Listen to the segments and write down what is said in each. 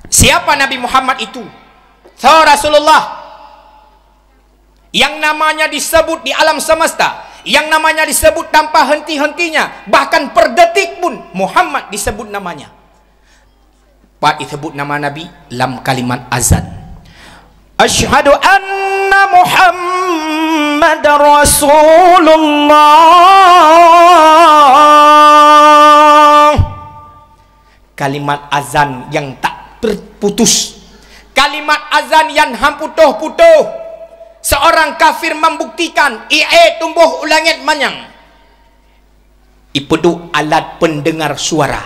Siapa Nabi Muhammad itu? So Rasulullah yang namanya disebut di alam semesta, yang namanya disebut tanpa henti-hentinya, bahkan per detik pun Muhammad disebut namanya. Pak disebut nama Nabi dalam kalimat azan. Asyhadu anna Muhammad Rasulullah. Kalimat azan yang tak terputus, kalimat azan yang hamputuh-putuh. Seorang kafir membuktikan tumbuh ulangit manyang. Ipedu alat pendengar suara,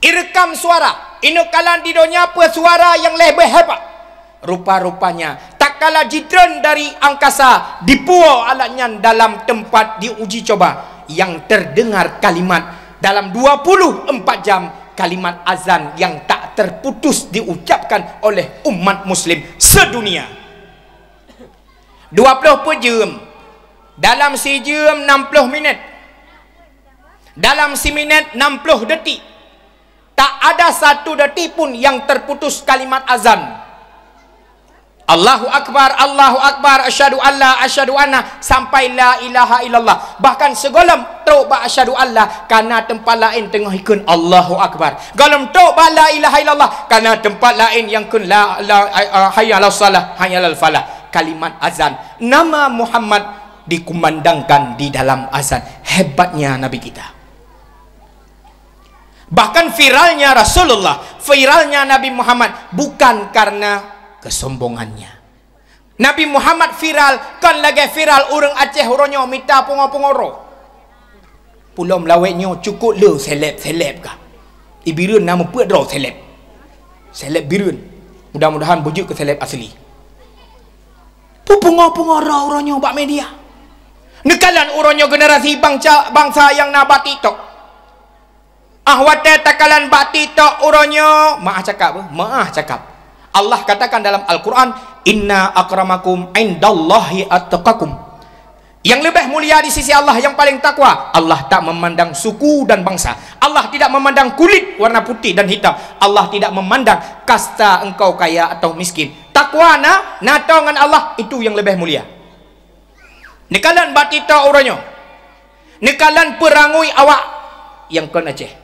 irekam suara. Ini kalan di dunia apa suara yang lebih hebat. Rupa-rupanya tak kala jidran dari angkasa dipuo alatnya dalam tempat diuji coba, yang terdengar kalimat dalam 24 jam, kalimat azan yang tak terputus diucapkan oleh umat muslim sedunia. 20 jam, dalam sejam 60 minit, dalam seminit 60 detik, tak ada satu detik pun yang terputus kalimat azan. Allahu Akbar, Allahu Akbar, asyhadu alla, asyhadu anna, sampai la ilaha illallah. Bahkan segolam tok ba asyhadu alla, karena tempat lain tengah ikun Allahu Akbar. Golam tok ba la ilaha illallah, karena tempat lain yang kun la hayya ala salah, hayya ala falah. Kalimat azan, nama Muhammad dikumandangkan di dalam azan. Hebatnya Nabi kita. Bahkan viralnya Rasulullah, viralnya Nabi Muhammad bukan karena kesombongannya. Nabi Muhammad viral kan lagi viral orang Aceh orangnya minta pungoro-pungoro. Pulau Melawetnya cukup le seleb kah? Ibirun nama pedro seleb. Seleb birun. Mudah-mudahan bujuk ke seleb asli. Pungoro-pungoro orangnya bak media. Nekalan orangnya generasi bangsa yang nabat TikTok. Ahwate takalan bak TikTok orangnya maaf cakap. Allah katakan dalam Al-Quran, inna akramakum indallahi attaqakum. Yang lebih mulia di sisi Allah yang paling takwa. Allah tak memandang suku dan bangsa. Allah tidak memandang kulit warna putih dan hitam. Allah tidak memandang kasta engkau kaya atau miskin. Takwa na tongan Allah itu yang lebih mulia. Nekalan batita orangnya, nekalan perangui awak yang kon Aceh.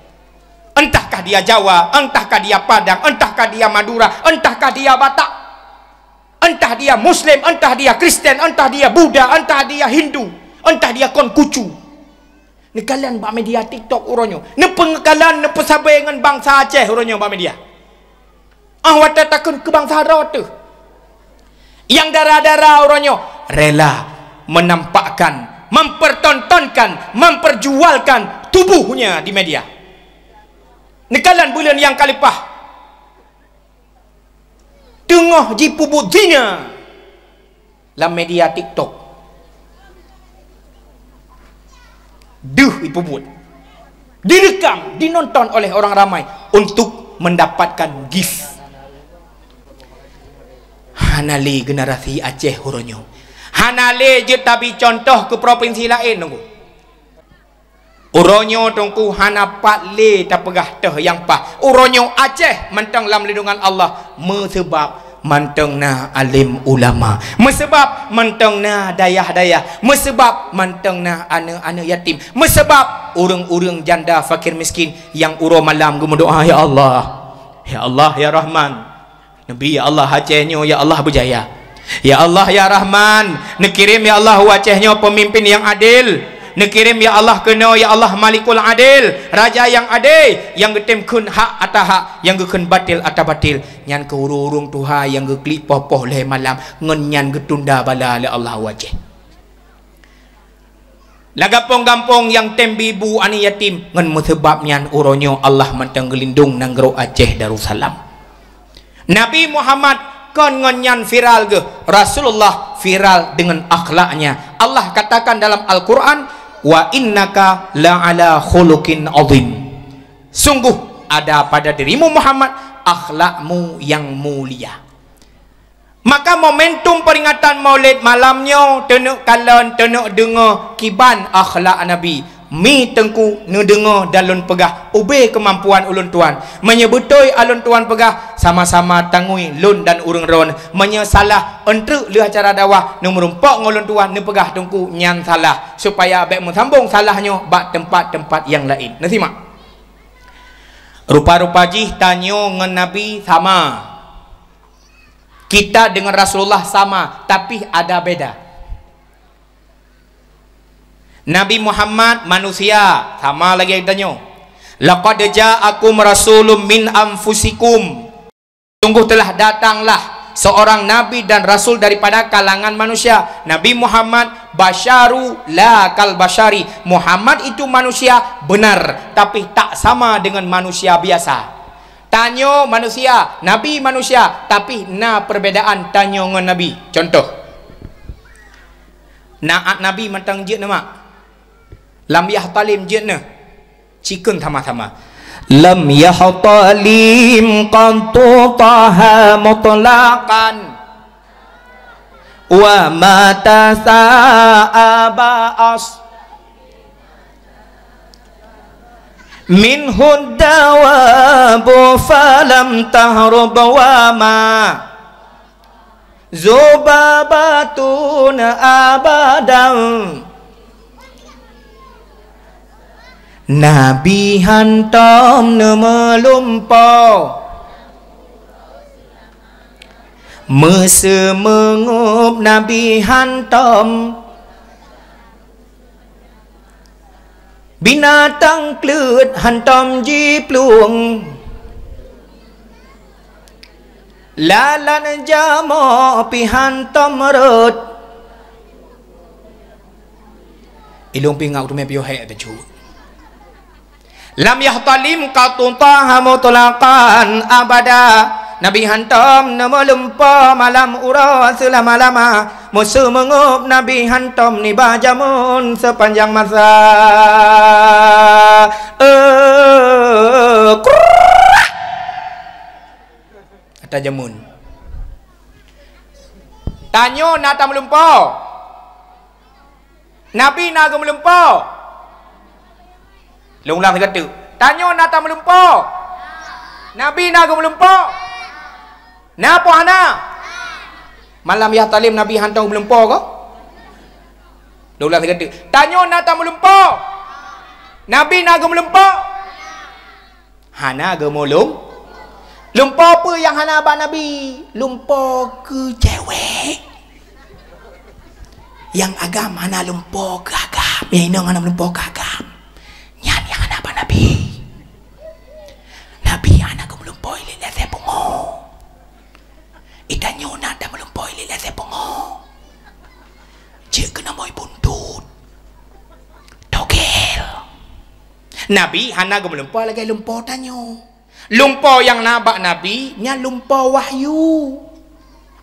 Entahkah dia Jawa, entahkah dia Padang, entahkah dia Madura, entahkah dia Batak, entah dia Muslim, entah dia Kristen, entah dia Buddha, entah dia Hindu, entah dia Konghucu. Nekalan bak media TikTok orangnya, ne pengekalan ne pesabai dengan bangsa Aceh orangnya bak media. Wata takun ke bangsa tu. Yang darah-darah orangnya rela menampakkan, mempertontonkan, memperjualkan tubuhnya di media. Nekalan bulan yang kalipah tengah jipubut zina dalam media TikTok. Ipubut direkam, dinonton oleh orang ramai untuk mendapatkan gift. Hanale generasi Aceh horonyo. Hanale je tapi contoh ke provinsi lain nunggu. Uronyo tungku hana patle tak pegah teh yang pah. Uronyo Aceh mentang dalam lindungan Allah mesebab mentang na alim ulama, mesebab mentang na dayah-dayah, mesebab mentang na anak-anak yatim, mesebab urang-urang janda fakir miskin yang uro malam berdoa, ya Allah, ya Allah, ya Rahman. Nabi ya Allah Acehnya ya Allah berjaya. Ya Allah ya Rahman, nekirim ya Allah Acehnya pemimpin yang adil. Nekirim ya Allah kena ya Allah Malikul Adil, raja yang adil, yang getem kun hak atas hak, yang gekun batil atas batil. Nyan ke urung Tuhan yang gekli popoh leh malam ngenyan getunda bala le Allah Aceh. Lagampong-gampong yang tembibu ani yatim ngan mesebab nyan uronyo Allah mentang gelindung nang gero Aceh Darussalam. Nabi Muhammad kon ngenyan viral ke, Rasulullah viral dengan akhlaknya. Allah katakan dalam Al-Quran, wa innaka la'ala khuluqin azim. Sungguh ada pada dirimu Muhammad akhlakmu yang mulia. Maka momentum peringatan Maulid malamnya tenuk kalan tenuk dengar kiban akhlak Nabi. mi tengku nu dengar dan lun pegah ubeh kemampuan ulun tuan menyebutoi alun tuan pegah sama-sama tangui lun dan urang ron menyesalah entre le acara dakwah nu merumpak ngulun tuan nu pegah tengku nyan salah supaya abek sambung salahnya bak tempat-tempat yang lain. Nanti mak rupa-rupa jih tanyo ngan Nabi sama, kita dengan Rasulullah sama, tapi ada beda. Nabi Muhammad manusia, sama lagi tanya. Laqad ja'akum rasulun min anfusikum. Sungguh telah datanglah seorang nabi dan rasul daripada kalangan manusia. Nabi Muhammad basyaru la kal basyari. Muhammad itu manusia benar, tapi tak sama dengan manusia biasa. Tanyo manusia, nabi manusia, tapi na perbedaan tanyo dengan nabi. Contoh. Naat nabi mentang je nama. Lam yahtalim jitna cikun sama-sama. Lam yahtalim qantu taha mutlaqan wa ma tasa'aba as minhu dawabu falam tahrub wa ma zubabatun abadan. Nabi hantam melumpau mese mengup Nabi hantam binatang klut hantam jipluang lalan jamo pi hantam merut ilung pingau tu me pio he tu. Lam yahtalim qatuntaha mutlaqan abada. Nabi hantam nama lempa malam ura selama-lama. Musuh mengup Nabi hantam ni bajamun sepanjang masa. Kata jamun. Tanyo nata melempau. Nabi naga melempau. Long lang kata. Tanyo nata melumpau. Nabi naga melumpau. Napa hana? Malam yahtalim Nabi hantar melumpau ke? Long lang kata. Tanyo nata melumpau. Nabi naga melumpau. Hana ge molum. Lumpau apa yang hana abang Nabi? Lumpau ke cewek. Yang agam hana lumpau ke agam. Yang inang hana melumpau ke agam. Nabi anak melumpoi lele sepungo. Itanyo nada melumpoi lele sepungo. Cik kena moi buntut. Togel. Nabi anak melumpoi lagi lumpoi tanyo. Lumpoi yang nabak Nabi nya lumpoi wahyu.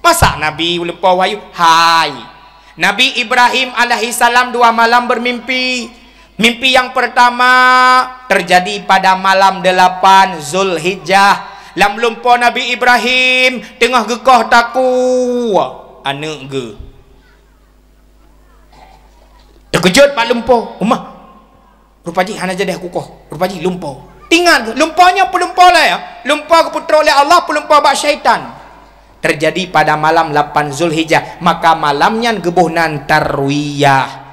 Masa Nabi lumpoi wahyu? Hai. Nabi Ibrahim alaihi salam 2 malam bermimpi. Mimpi yang pertama terjadi pada malam 8 Zulhijjah. Lam lumpur Nabi Ibrahim tengah gekoh taku anak ge. Terkejut pak lumpur. Umah. Rupaji hana jadi aku koh. Rupaji lumpur. Tinggal ke? Lumpurnya pelumpur lah ya. Lumpur keputra oleh Allah, pelumpur bak syaitan. Terjadi pada malam 8 Zulhijjah. Maka malamnya gebuhnan tarwiyah.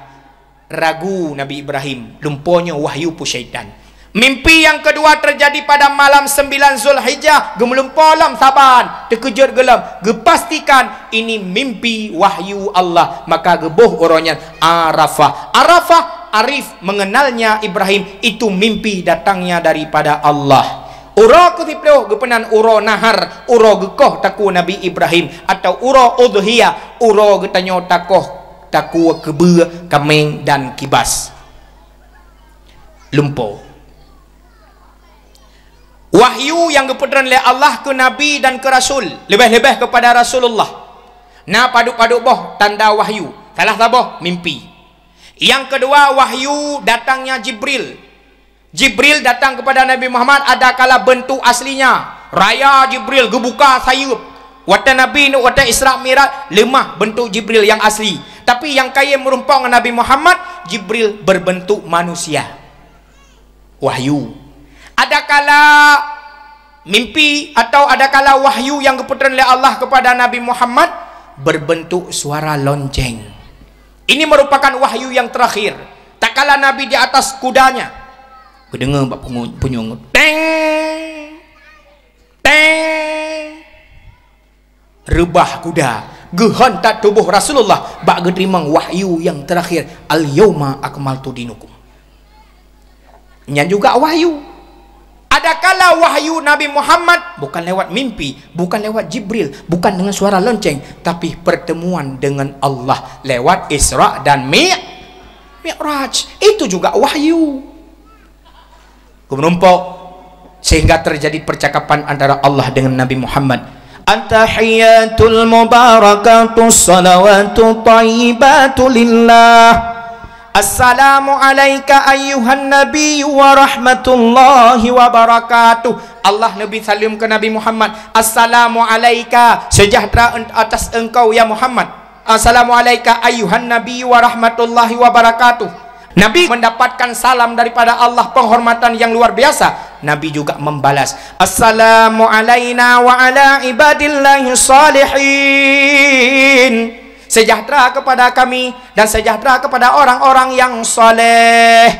Ragu Nabi Ibrahim, lumpurnya wahyu pu syaitan. Mimpi yang kedua terjadi pada malam 9 Zulhijjah, gemelumpur lam saban, terkejut gelam, gepastikan ini mimpi wahyu Allah, maka gebuh orangnya Arafah. Arafah arif mengenalnya Ibrahim, itu mimpi datangnya daripada Allah. Ura kutiplo gepenan ura nahar, ura gekoh taku Nabi Ibrahim, atau ura udhiyah, ura getanyo takoh taku kebe, kameng dan kibas. Lumpur. Wahyu yang keputeran oleh Allah ke Nabi dan ke Rasul, lebih-lebih kepada Rasulullah. Na paduk-paduk boh tanda wahyu. Salah saboh mimpi. Yang kedua wahyu datangnya Jibril. Jibril datang kepada Nabi Muhammad ada kala bentuk aslinya. Raya Jibril gebuka sayup. Wata Nabi nu wata Isra Mi'raj lemah bentuk Jibril yang asli. Tapi yang kaya merumpau dengan Nabi Muhammad, Jibril berbentuk manusia. Wahyu. Adakala mimpi atau adakala wahyu yang diberikan oleh Allah kepada Nabi Muhammad berbentuk suara lonceng. Ini merupakan wahyu yang terakhir. Tak kala Nabi di atas kudanya, kedengar bak punyung, teng teng, rebah kuda, gehantat tubuh Rasulullah bak gerimang wahyu yang terakhir, al yauma akmaltu dinukum. Nya juga wahyu. Adakala wahyu Nabi Muhammad bukan lewat mimpi, bukan lewat Jibril, bukan dengan suara lonceng, tapi pertemuan dengan Allah lewat Isra dan Mi'raj. Itu juga wahyu. Kemudian sehingga terjadi percakapan antara Allah dengan Nabi Muhammad. At-tahiyatul mubarakatus salawatu thayyibatu lillah. Assalamu alayka ayyuhan nabi wa rahmatullahi wa barakatuh. Allah Nabi salim ke Nabi Muhammad. Assalamu alayka, sejahtera atas engkau ya Muhammad. Assalamu alayka ayyuhan nabi wa rahmatullahi wa barakatuh. Nabi mendapatkan salam daripada Allah, penghormatan yang luar biasa. Nabi juga membalas, Assalamu alayna wa ala ibadillahi salihin. Sejahtera kepada kami dan sejahtera kepada orang-orang yang soleh.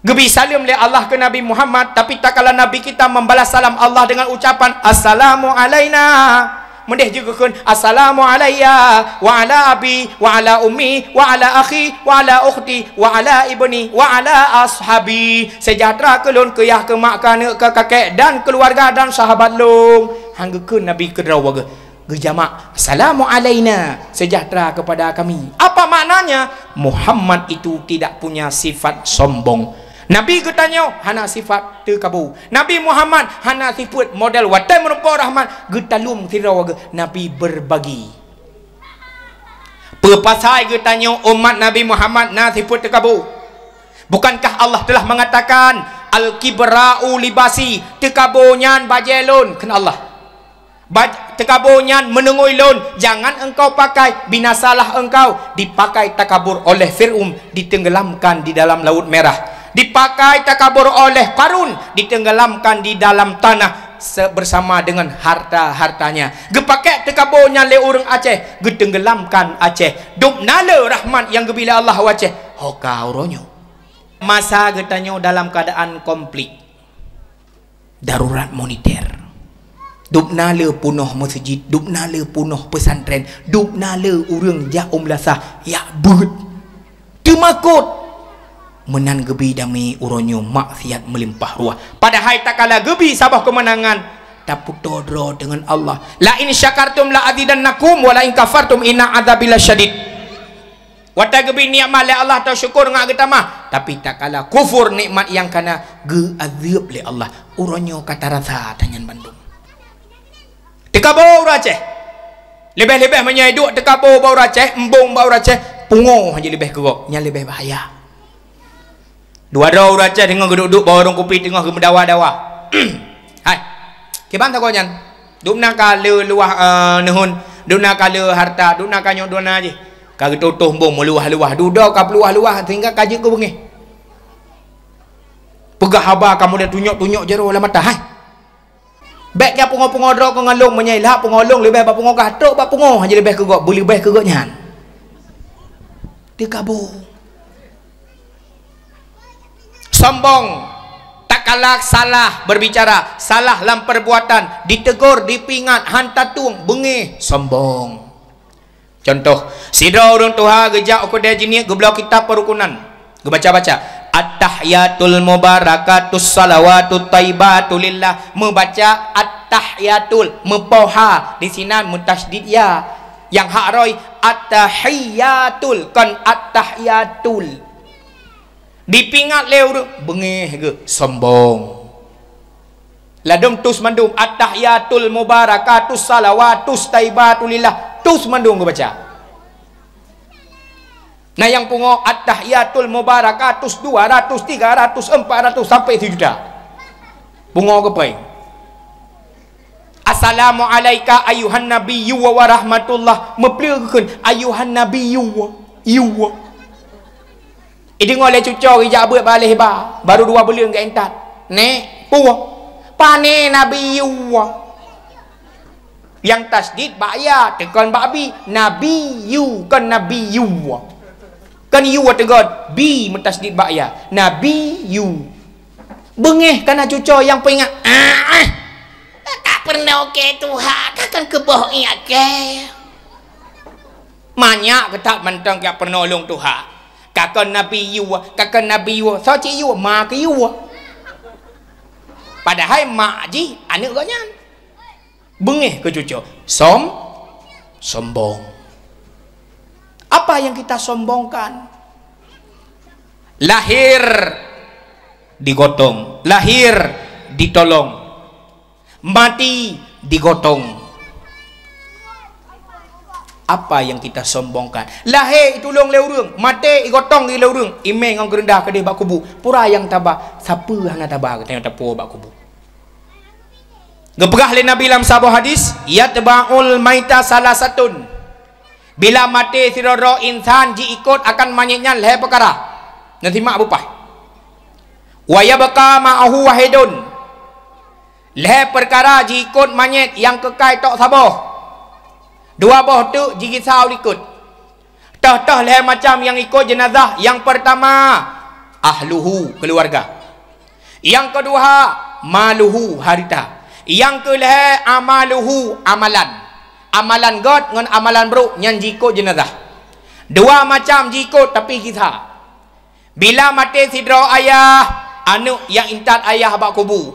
Gebi salam oleh Allah ke Nabi Muhammad, tapi tak kala Nabi kita membalas salam Allah dengan ucapan Assalamu alayna, mendeh juga kan Assalamu alayya wa ala abi wa ala ummi wa ala akhi wa ala ukhti wa ala ibni wa ala ashabi. Sejahtera ke lon ke yah ke mak ke anak ke kakek dan keluarga dan sahabat long. Hangga ke Nabi ke drawaga gejamak Assalamu alayna, sejahtera kepada kami. Apa maknanya? Muhammad itu tidak punya sifat sombong. Nabi ketanya hana sifat terkabu. Nabi Muhammad hana sifat model watai merupa rahmat getalum tirawaga. Nabi berbagi. Perpasai ketanya umat Nabi Muhammad na sifat terkabu. Bukankah Allah telah mengatakan al-kibra'u libasi, tekabonyan bajelon kan Allah. Tekabonyan menengoi lon, jangan engkau pakai, binasalah engkau. Dipakai takabur oleh Fir'aun, ditenggelamkan di dalam laut merah. Dipakai takabur oleh Qarun, ditenggelamkan di dalam tanah bersama dengan harta-hartanya. Gepakai tekaburnya le orang Aceh, getenggelamkan Aceh. Duk nala rahmat yang gebila Allah waceh. Hoka uronyo. Masa getanyo dalam keadaan komplit, darurat moneter. Duk nala punoh masjid, duk nala punoh pesantren, duk nala urang ja lasah ya beut. Temakut menan gebi dami uronyo maksiat melimpah ruah. Padahal tak kala gebi sabah kemenangan taputodro dengan Allah. La in syakartum la azidannakum wa la in kafartum inna adzabil syadid. Wata gebi nikmat le Allah ta syukur ngak kita mah, tapi tak kala kufur nikmat yang kana ge azab le Allah. Uronyo kata rasa tanyan Bandung. Tekabau Aceh. Lebih-lebih menyai duk tekabau bau Aceh, embung bau Aceh, pungo aja lebih kerok, nya lebih bahaya. Dua rau Aceh dengan duduk bau orang kopi tengah ke mendawa-dawa. Hai. Kiban tak kau nyan? Duk nak kala luah nehun, duk nak kala harta, duk nak kanyok dona aje. Kau tutuh embung meluah-luah, duduk kau peluah-luah sehingga kaji kau bengih. Pegah haba kamu dah tunjuk-tunjuk jero lah mata. Hai. Baik ya pungo-pungo drok ko ngalong menyai lah pungolong lebih ba pungo gatok ba pungo aja lebih kegok boleh lebih kegok nyan. Dia kabur. Sombong, tak kalah salah berbicara, salah dalam perbuatan, ditegur, dipingat, hantar tuang, bengih, sombong. Contoh, sidra orang tuha gejak aku dia jenis gebelah kitab perukunan. Gebaca-baca at-tahiyatul mubarakatus salawatut thayyibatu lillah. Membaca at-tahiyatul, mepoha di sini mutasydid ya. Yang hak roi at-tahiyatul kan at-tahiyatul. Dipingat leu bengih ke sombong. Ladum tus mandum at-tahiyatul mubarakatus salawatus thayyibatu lillah. Tus mandum baca. Nah yang pungo at-tahiyatul mubarakatus 200, 300, 400 sampai 1 juta. Pungo ke pai. Assalamu alayka ayuhan nabiyyu wa rahmatullah. Meplekeun ayuhan nabiyyu wa. Dengar le cucur rijak beut balih ba. Baru 2 bulan ke entat. Nek puah. Pane nabiyyu wa. Yang tasdid ba'ya tekan babi nabiyyu kan nabiyyu wa. Kan you tegan bi mentasdid ba'ya nabiyyu. Bengeh kana cucur yang peringat pernah ke Tuhan takkan kebohongi ke banyak ketak mentang yang penolong Tuhan kakak Nabi you so cik you mak you padahal mak ji anak ganyan bengeh ke cucu sombong. Apa yang kita sombongkan? Lahir digotong, lahir ditolong, mati digotong. Apa yang kita sombongkan? Lahir ditolong le urang, mati digotong le urang. Imeh ngang gerendah kedeh bak kubu. Pura yang tabah, siapa hang tabah tengok tapu bak kubu. Geperah le Nabi dalam sebuah hadis, yatba'ul maita salasatun. Bila mati siroro insan ji ikut akan manyanya leher perkara. Nanti mak bupah. Wa yabqa ma'ahu wahidun. Leher perkara ji ikut manyet yang kekal tok saboh. 2 boh tu ji risau ikut. Tah leher macam yang ikut jenazah. Yang pertama ahluhu keluarga. Yang kedua maluhu harita. Yang keleh amaluhu amalan. Amalan God dengan amalan buruk yang jikut jenazah. 2 macam jikut tapi kisah. Bila mati sidra ayah, anak yang intat ayah bak kubu.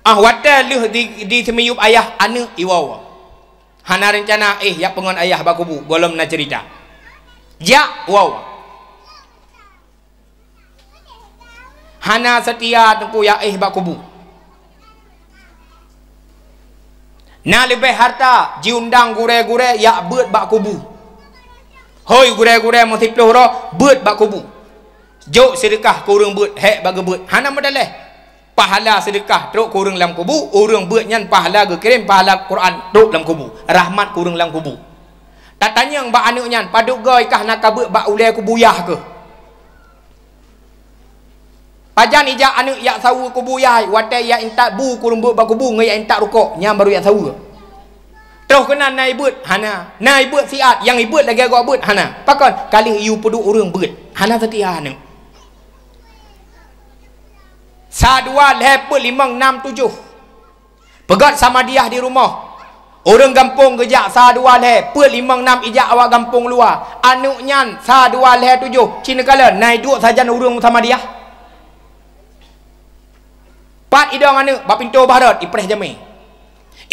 Watal leh di semiyup ayah anak iwaw. Hana rencana ya pengon ayah bak kubu, golom na cerita. Ja wow. Hana setia tengku ya bak kubu. Na lebih harta diundang gure-gure ya beut bak kubu. Hoi gure-gure mesti puluh roh beut bak kubu. Jok sedekah kurang beut hek bagi beut. Hana modaleh. Pahala sedekah truk kurang dalam kubu, urang beut nyan pahala ge kirim pahala Quran truk dalam kubu. Rahmat kurang dalam kubu. Tak tanya bak anak nyan paduk goi kah nak beut bak ulai kubuyah ke? Pajan ijak anak yak sawu kubuyah watai yak intak bu kurung beut bak kubu ngai yak intak rukuk nyam baru yak sawu. Terus kena naik beut hana. Naik beut siat yang beut lagi agak beut hana. Pakon kali you peduk urang beut. Hana setia hana. Sadua leput 5 6 7. Pegat sama dia di rumah. Orang kampung kejak sadua leput 5 6 ijak awak kampung luar. Anuk nyan sadua lep 7. Cina kala naik duk saja urang sama dia. Pat idong anak bak pintu barat ipreh jami.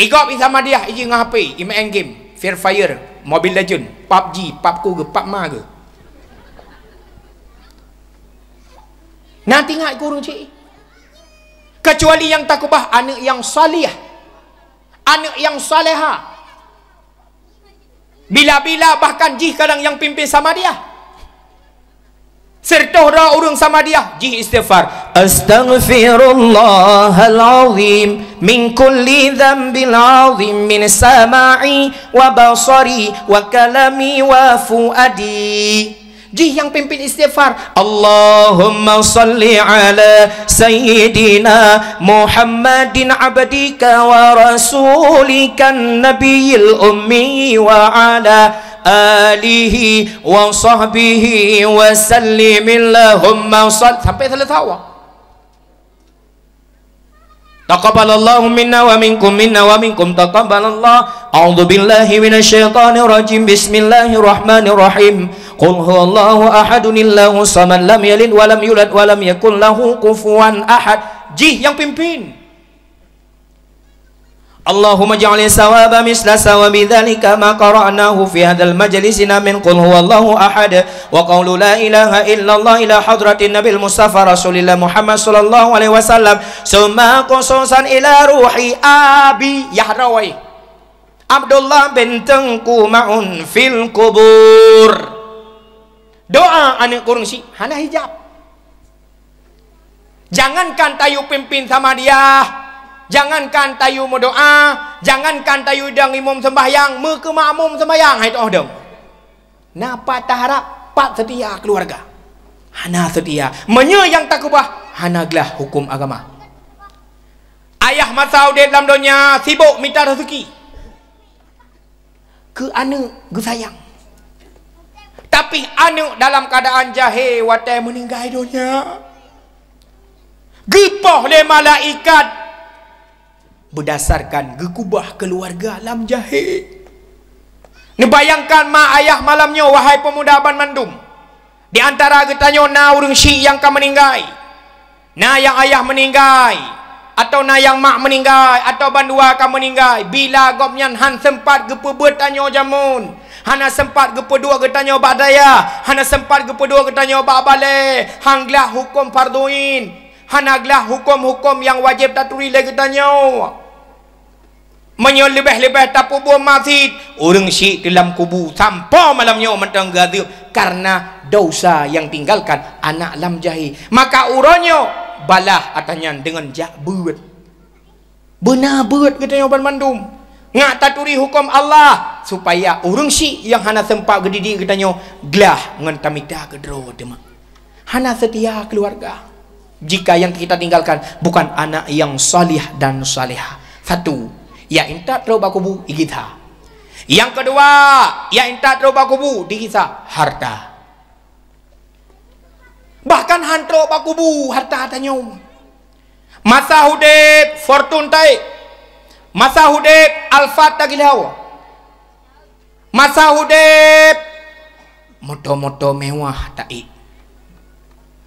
Igop sama dia iji ngah HP, main game, Free Fire, Mobile Legend, PUBG, PUBG ke, PUBMA ke. Nanti ngak kurung cik. Kecuali yang takubah anak yang salih. Anak yang saleha. Bila-bila bahkan jih kadang yang pimpin sama dia. Serta orang sama dia jih istighfar. Astaghfirullahal azim min kulli dhanbil azim min sama'i wa basari wa kalami wa fuadi. Jih yang pimpin istighfar. Allahumma salli ala sayyidina Muhammadin abdika wa rasulika nabiyil ummi wa ala alihi wa sahbihi wa sallim Allahumma salli sampai selesai awak. Taqabbalallahu minna wa minkum taqabbalallah. A'udzu billahi minasyaitonir rajim. Bismillahirrahmanirrahim. Qul huwallahu ahadun illahu samad lam yalid wa lam yulad wa lam yakul lahu kufuwan ahad. Jih yang pimpin. Allahumma ja'alni sawaba misla sawabi dzalika ma qara'nahu fi hadzal majlisina min qul huwallahu ahad wa qawlu la ilaha illallah ila hadratin nabil mustafa rasulillah Muhammad sallallahu alaihi wasallam summa khususan ila ruhi abi Yahrawai Abdullah bin Tengku Ma'un fil kubur. Doa anak kurungsi hana hijab. Jangankan tayu pimpin sama dia jangankan tayu berdoa, jangankan tayu dang imam sembahyang, ke makmum sembahyang hai toh dong. Napa tak harap pak setia keluarga. Hana setia. Menye yang tak kubah, hanaglah hukum agama. Ayah masa udip dalam dunia sibuk minta rezeki. Ke anak ge sayang. Tapi anak dalam keadaan jahil watai meninggal dunia. Gepoh le malaikat berdasarkan gekubah keluarga alam jahil. Nebayangkan mak ayah malamnya wahai pemuda Ban Mandum. Di antara getanya na urang syik yang ka meninggal. Na yang ayah meninggal atau na yang mak meninggal atau bandua ka meninggal. Bila gopnyan han sempat gepebeut tanyo jamun. Hana sempat gepedua getanya badaya. Hana sempat gepedua getanya babale. Hanglah hukum farduin. Hanaglah hukum-hukum yang wajib taturi le getanya. Menyelebih-lebih tapubuh masjid orang syik dalam kubu sampai malamnya mentang gadil karena dosa yang tinggalkan anak lam jahil. Maka uronyo balah atanya dengan jak beut. Benar beut katanya Ban Mandum. Ngak taturi hukum Allah supaya orang syik yang hana sempat gedidik katanya glah ngan tamida kedro demak. Hana setia keluarga. Jika yang kita tinggalkan bukan anak yang salih dan salihah. Satu, ya inta terubah kubu igitha. Yang kedua, ya inta terubah kubu digisa harta. Bahkan hantro bakubu harta tanyum. Masa hudib fortun tai. Masa hudib alfat tagilau. Masa hudib moto-moto mewah tai.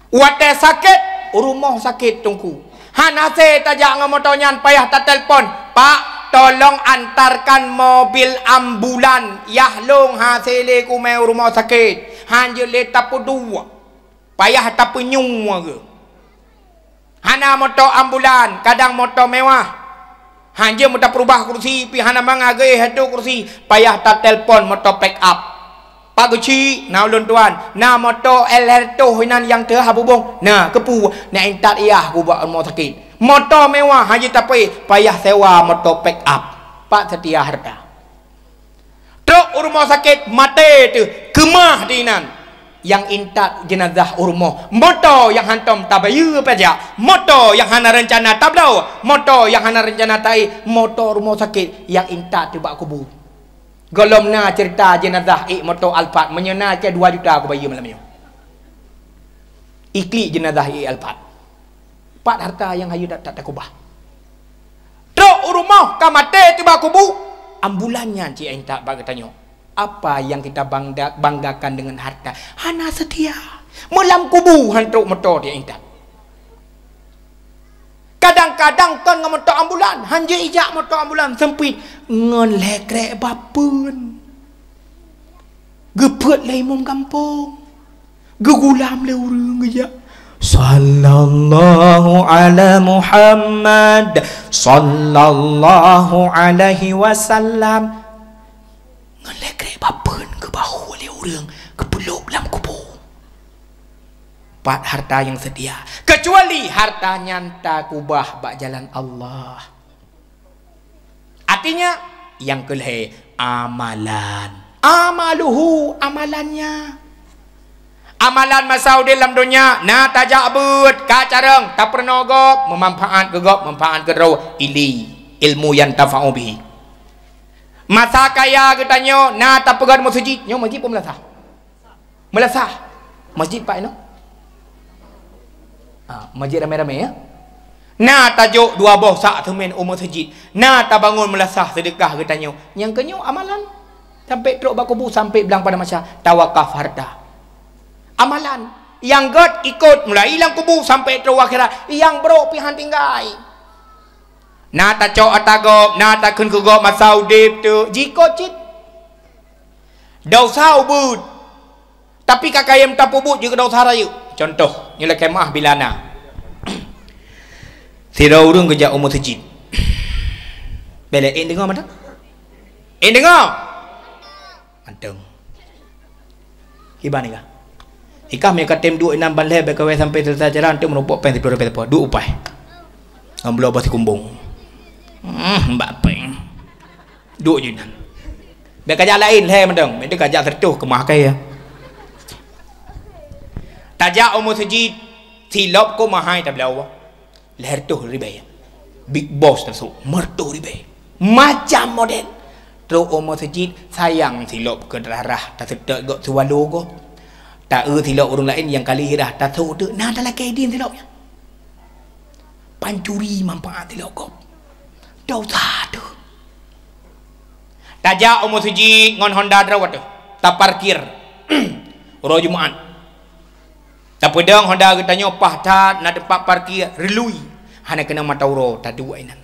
Wate sakit rumah sakit tungku. Hanase tajak ngamotonyan payah tak telpon. Pak, tolong antarkan mobil ambulan. Yahlung hasile ku mai rumah sakit. Hanya leta dua. Payah tak penyung ke. Hana motor ambulan, kadang motor mewah. Hanya mudah perubah kursi, pi hana mangage hatu kursi. Payah tak telpon motor pick up. Pak Guci, na ulun tuan, na motor Alberto hinan yang teh habubung. Nah, kepu nak entat iah ku buat rumah sakit. Motor mewah haji tapi payah sewa motor pick up. Pak setia harta. Truk rumah sakit mati tu kemah dinan. Yang entat jenazah rumah. Motor yang hantam tabayu pajak. Motor yang hana rencana tablau. Motor yang hana rencana tai. Motor rumah sakit yang entat tu bak kubur. Golom na cerita jenazah motor Alphard menyena ke 2 juta aku bayar malam ni. Ikli jenazah Alphard. 4 harta yang hayu tak kubah. Truk rumah kamate tiba kubu ambulannya cik ain tak bagi tanya. Apa yang kita banggakan dengan harta? Hana setia. Melam kubu han truk motor dia intat. Kadang-kadang kan dengan motor ambulan, hanja ijak motor ambulan sempit ngon lekrek bapun. Gepet le imam kampung. Gegulam le urang ijak. Sallallahu ala Muhammad sallallahu alaihi wasallam. Ngon lekrek bapun ke bahu le urang ke peluk dalam kubur. 4 harta yang setia. Kecuali harta nyanta kubah bak jalan Allah. Artinya yang kelih amalan. Amaluhu amalannya. Amalan masa dalam dunia na tajak but ka careng tak pernah gop memanfaat gegop manfaat kedro ili ilmu yang tafa'u bihi. Masa kaya katanya na tak pegang masjid, nyo masjid pun melasah. Melasah. Masjid pak no. Masjid ramai-ramai ya. Na tajuk 2 boh sak temen umur masjid. Na ta bangun melasah sedekah katanya. Yang kenyo amalan sampai teruk bakubu sampai bilang pada masa tawakaf harta. Amalan yang god ikut mulai hilang kubu sampai teruk akhirat. Yang bro pihan tinggal. Na ta cok atagop, na ta kun kugop masa udip tu. Jiko cit. Dosa ubud. Tapi kakayam tapubut juga dosa raya. Contoh, nilai kemah bilana. Sira urung kerja umur masjid. Bela dengar mana? Dengar. Anteng. Iban ika. Ika mereka tem 26 ban leh bekawe sampai selesai jalan tu merupakan pen 2 rupiah. 2 upai. Amblo basi kumbung. Mbak peng duk je nan biar kajak lain leh mendeng dia kajak tertuh ke makai ya tajak umur sejid silap ko mahai tak belawa leher tuh ribai big boss tersuk mertuh ribai macam model terus umur sejid sayang silap ke darah tak sedek gok suwalo go tak silap orang lain yang kali hirah tak tahu tu nah dalam kaidin silapnya pancuri manfaat silap go dosa tu tajak umur sejid ngon Honda drawat tu tak parkir ro Jumaat tak pedang Honda tanya pahtat nak tempat parkir relui hana kena mata uro tak dua inan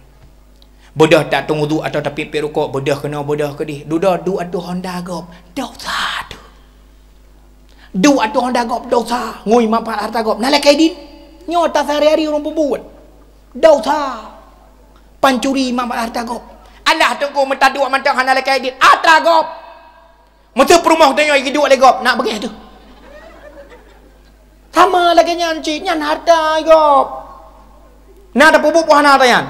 bodoh tak tunggu tu atau tapi perukok bodoh kena bodoh ke di duda du atu Honda gop dosa tu du atu Honda gop dosa ngui manfaat harta gop nalai kaidin nyota sehari-hari orang berbuat dosa pancuri manfaat harta gop Allah tunggu minta dua mantang hana lagi kaidin atra gop mesti perumah tanya lagi dua lagi gop nak bagi tu sama lagi nyanci nyan harta gop nak ada pupuk hana tayan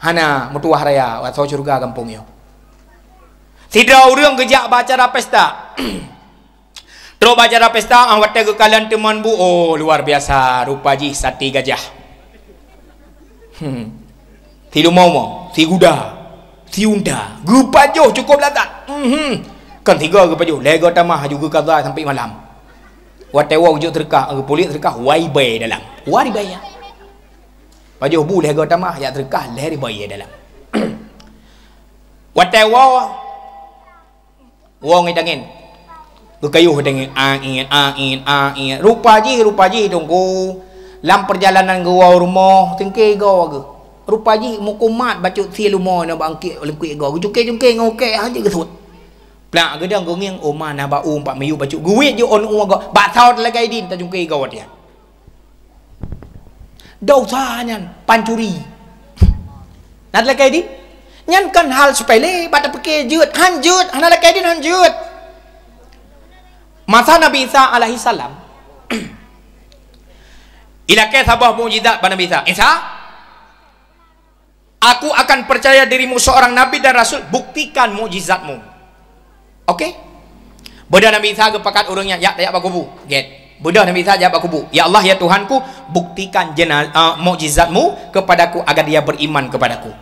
hana mutuah raya atau surga kampung yo tidak orang kejak bacara pesta terus bacara pesta awak ke kalian teman bu oh luar biasa rupa ji sati gajah si lumau si kuda si unta gepajoh cukup latat kan tiga gepajoh lega tamah juga kaza sampai malam watewa ujuk terkah polis terkah wai bay dalam wari bay ya pajoh bu lega tamah ya terkah lehri bay dalam watewa wong itangin gekayuh dengan angin rupa ji tunggu lam perjalanan gua rumah tengke gua ke rupa ji mukumat bacut si lumo na bangkit lengkit gua jungke ngokek aja gesut plak gedang gongeng oma na ba pak mayu bacut guit je on gua ba saut lagai din ta jungke gua dia dosa nyan pancuri nak lagai din nyan kan hal sepele bata peke jeut hanjut hana lagai din hanjut masa Nabi Isa alaihi salam ilakai sabah mukjizat pada Nabi Isa aku akan percaya dirimu seorang nabi dan rasul buktikan mukjizatmu okey bodoh Nabi Isa kepakat orangnya ya tak bakubu get bodoh Nabi Isa jawab bakubu ya Allah ya Tuhanku buktikan mukjizatmu kepadaku agar dia beriman kepadaku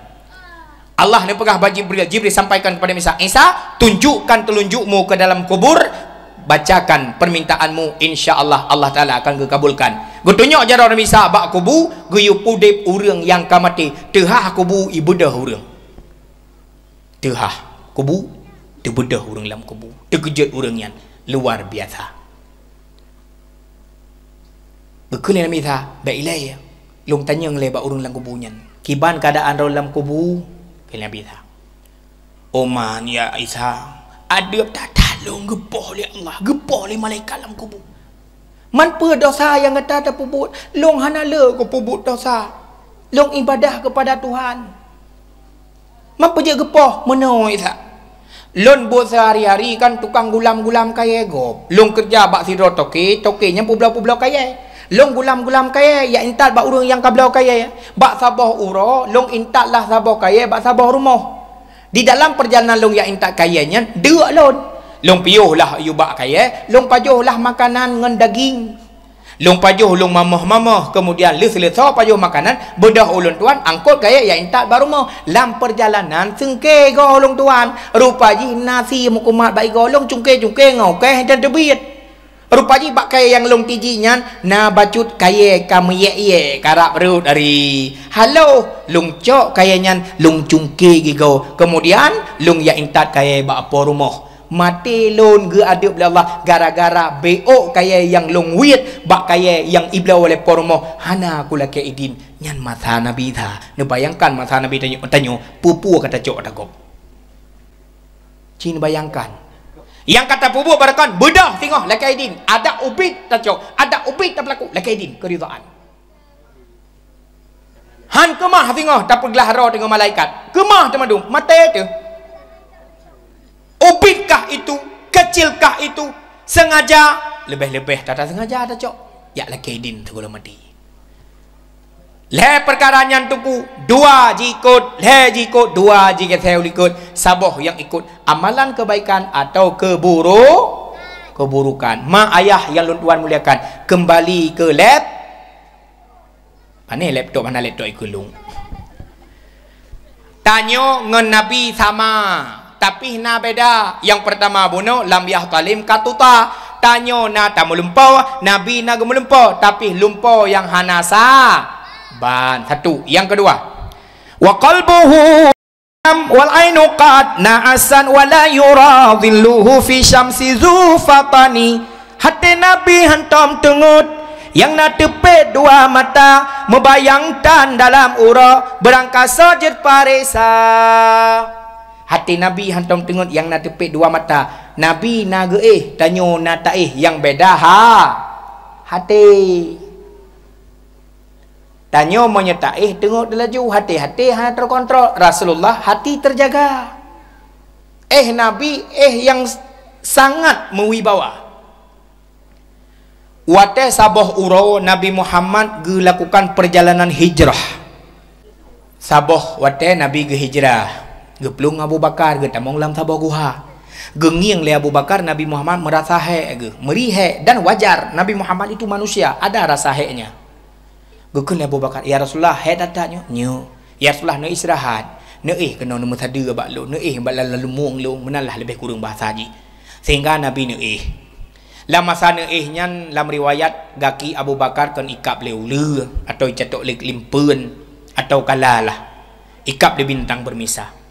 Allah ni pegah bagi Jibril sampaikan kepada Isa tunjukkan telunjukmu ke dalam kubur bacakan permintaanmu insya-Allah Allah Taala akan kekabulkan. Gutunyo jarang Nabi Isa bak kubu guyu pudip urang yang kamati tehah kubu ibadah urang. Tehah kubu dibedah urang dalam kubu. Terkejut urang yang luar biasa. Bekul Nabi Isa bailai long tanya ngle bak urang dalam kubunya. Kiban keadaan dalam kubu ke Nabi Isa. Oman ya Isa adab tak long gepoh oleh Allah, gepoh oleh malaikat dalam kubur. Man pe dosa yang kata terpubut, long hanala ko pubut dosa. Long ibadah kepada Tuhan. Man pe je gepoh menoi sa. Lon buat sehari-hari kan tukang gulam-gulam kaya gop. Long kerja bak sidro toke nya publau-publau kaya. Long gulam-gulam kaya ya intat bak urang yang kablau kaya. Bak sabah uro, long intat lah sabah kaya bak sabah rumah. Di dalam perjalanan long ya intat kayanya, dua lon. Long piuh lah yubak kaya, long pajuh lah makanan ngan daging. Long pajuh long mamah-mamah, kemudian les-lesau pajuh makanan, bedah ulun tuan, angkut kaya ya intak baru mau. Lam perjalanan sengke golong tuan, rupa ji nasi mukumat baik golong cungke-cungke ngokeh dan debit. Rupa ji bak kaya yang long tijinya, na bacut kaya kami ye karap perut dari. Halo, long cok kayanya long cungke gigo. Kemudian long ya intak kaya bak apa rumah. Mati lon ge adab Allah gara-gara BO kaya yang long wit bak kaya yang iblau oleh pormo hana kula ke idin nyan masa Nabi tha ne bayangkan masa Nabi tanyo pupu kata cok takop cin bayangkan yang kata pupu barakan bedah tengok laki idin ada ubit ta cok ada ubit ta pelaku laki idin keridaan han kemah tengok tak pergelahara dengan malaikat kemah temadung mate tu ubitkah itu, kecilkah itu, sengaja, lebih-lebih tak sengaja ada cok. Ya laki din tu kalau mati. le perkara yang tuku dua jikut le jikut dua jika saya ikut saboh yang ikut amalan kebaikan atau keburukan. Mak ayah yang tuan muliakan, kembali ke mana laptop mana laptop ikulung. Tanya ngan Nabi sama, tapi na beda. Yang pertama bunuh lam yahtalim katuta. Tanya na tak melumpau, Nabi na gemelumpau, tapi lumpau yang hanasa ban. Satu. Yang kedua, wa qalbuhu wal ainu qad na'asan wa la yura dhilluhu fi syamsi zufatani. Hati Nabi hantam tengut yang nak tepet dua mata, membayangkan dalam ura berangkasa jet paresa. Hati Nabi hantam tengut yang nak tepet dua mata. Nabi naga tanyo na taih yang beda hati. Tanyo menyetaih tengok laju hati-hati terkontrol. Rasulullah hati terjaga. Nabi yang sangat mewibawa. Wate saboh uro Nabi Muhammad lakukan perjalanan hijrah. Saboh wate Nabi hijrah. Geplung Abu Bakar tamong lam saboh guha. Gengiang le Abu Bakar, Nabi Muhammad merasa merih dan wajar. Nabi Muhammad itu manusia, ada rasa heknya. Gekun Abu Bakar, ya Rasulullah, datanya nyo. Ya Rasulullah, no istirahat. No kena nombor sada bak lu. No bak lalu muang lu, menalah lebih kurang bahasa haji. Sehingga Nabi no Lama masa no nyan lam riwayat gaki Abu Bakar kan ikap leulu atau catok limpun atau kalalah. Ikap le bintang bermisah.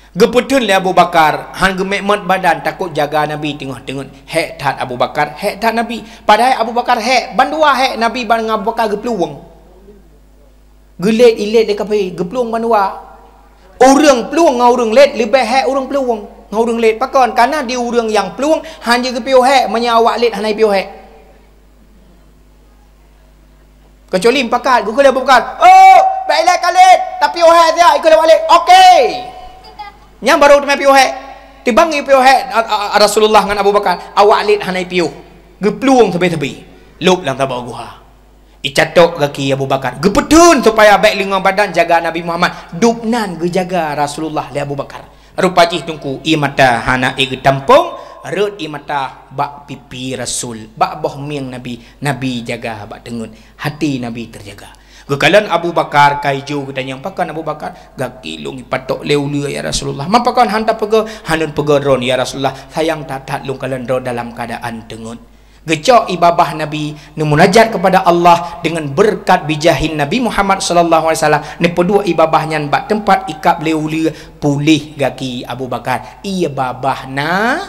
Geputun le Abu Bakar, han gemekmat badan takut jaga Nabi tengok-tengok hek tat Abu Bakar, hek tat Nabi. Padahal Abu Bakar hek bandua hek Nabi ban Abu Bakar gepluang. Gelet ilet dekat pai gepluang bandua. Orang peluang ngau orang let lebih hek orang peluang. Ngau orang let pakon karena dia orang yang peluang hanya gepiu hek menyawak let hanai piu hek. Kecuali pakat gugul Abu Bakar. Oh, baiklah kalit tapi hek dia ikut balik. Okey. Yang baru temai piu hek. Tibangi piu hek Rasulullah dengan Abu Bakar. Awak lit hanai piu. Gepluang tebi-tebi. Lup dalam tabak guha. Icatok kaki Abu Bakar. Gepetun supaya baik lingang badan jaga Nabi Muhammad. Dupnan gejaga Rasulullah li Abu Bakar. Rupacih tungku i mata hana i getampung. Rut i mata bak pipi Rasul. Bak boh miang Nabi. Nabi jaga bak tengun. Hati Nabi terjaga. Gekalan Abu Bakar kaiju kita yang pakan Abu Bakar gaki lungi patok leulu ya Rasulullah. Mapakan hantar pega hanun pega ron ya Rasulullah. Sayang tatat lung kalan ron dalam keadaan tengut. Gecok ibabah Nabi munajat kepada Allah dengan berkat bijahin Nabi Muhammad sallallahu alaihi wasallam. Ne pedua ibabahnya bak tempat ikap leulu pulih gaki Abu Bakar. Ia babahna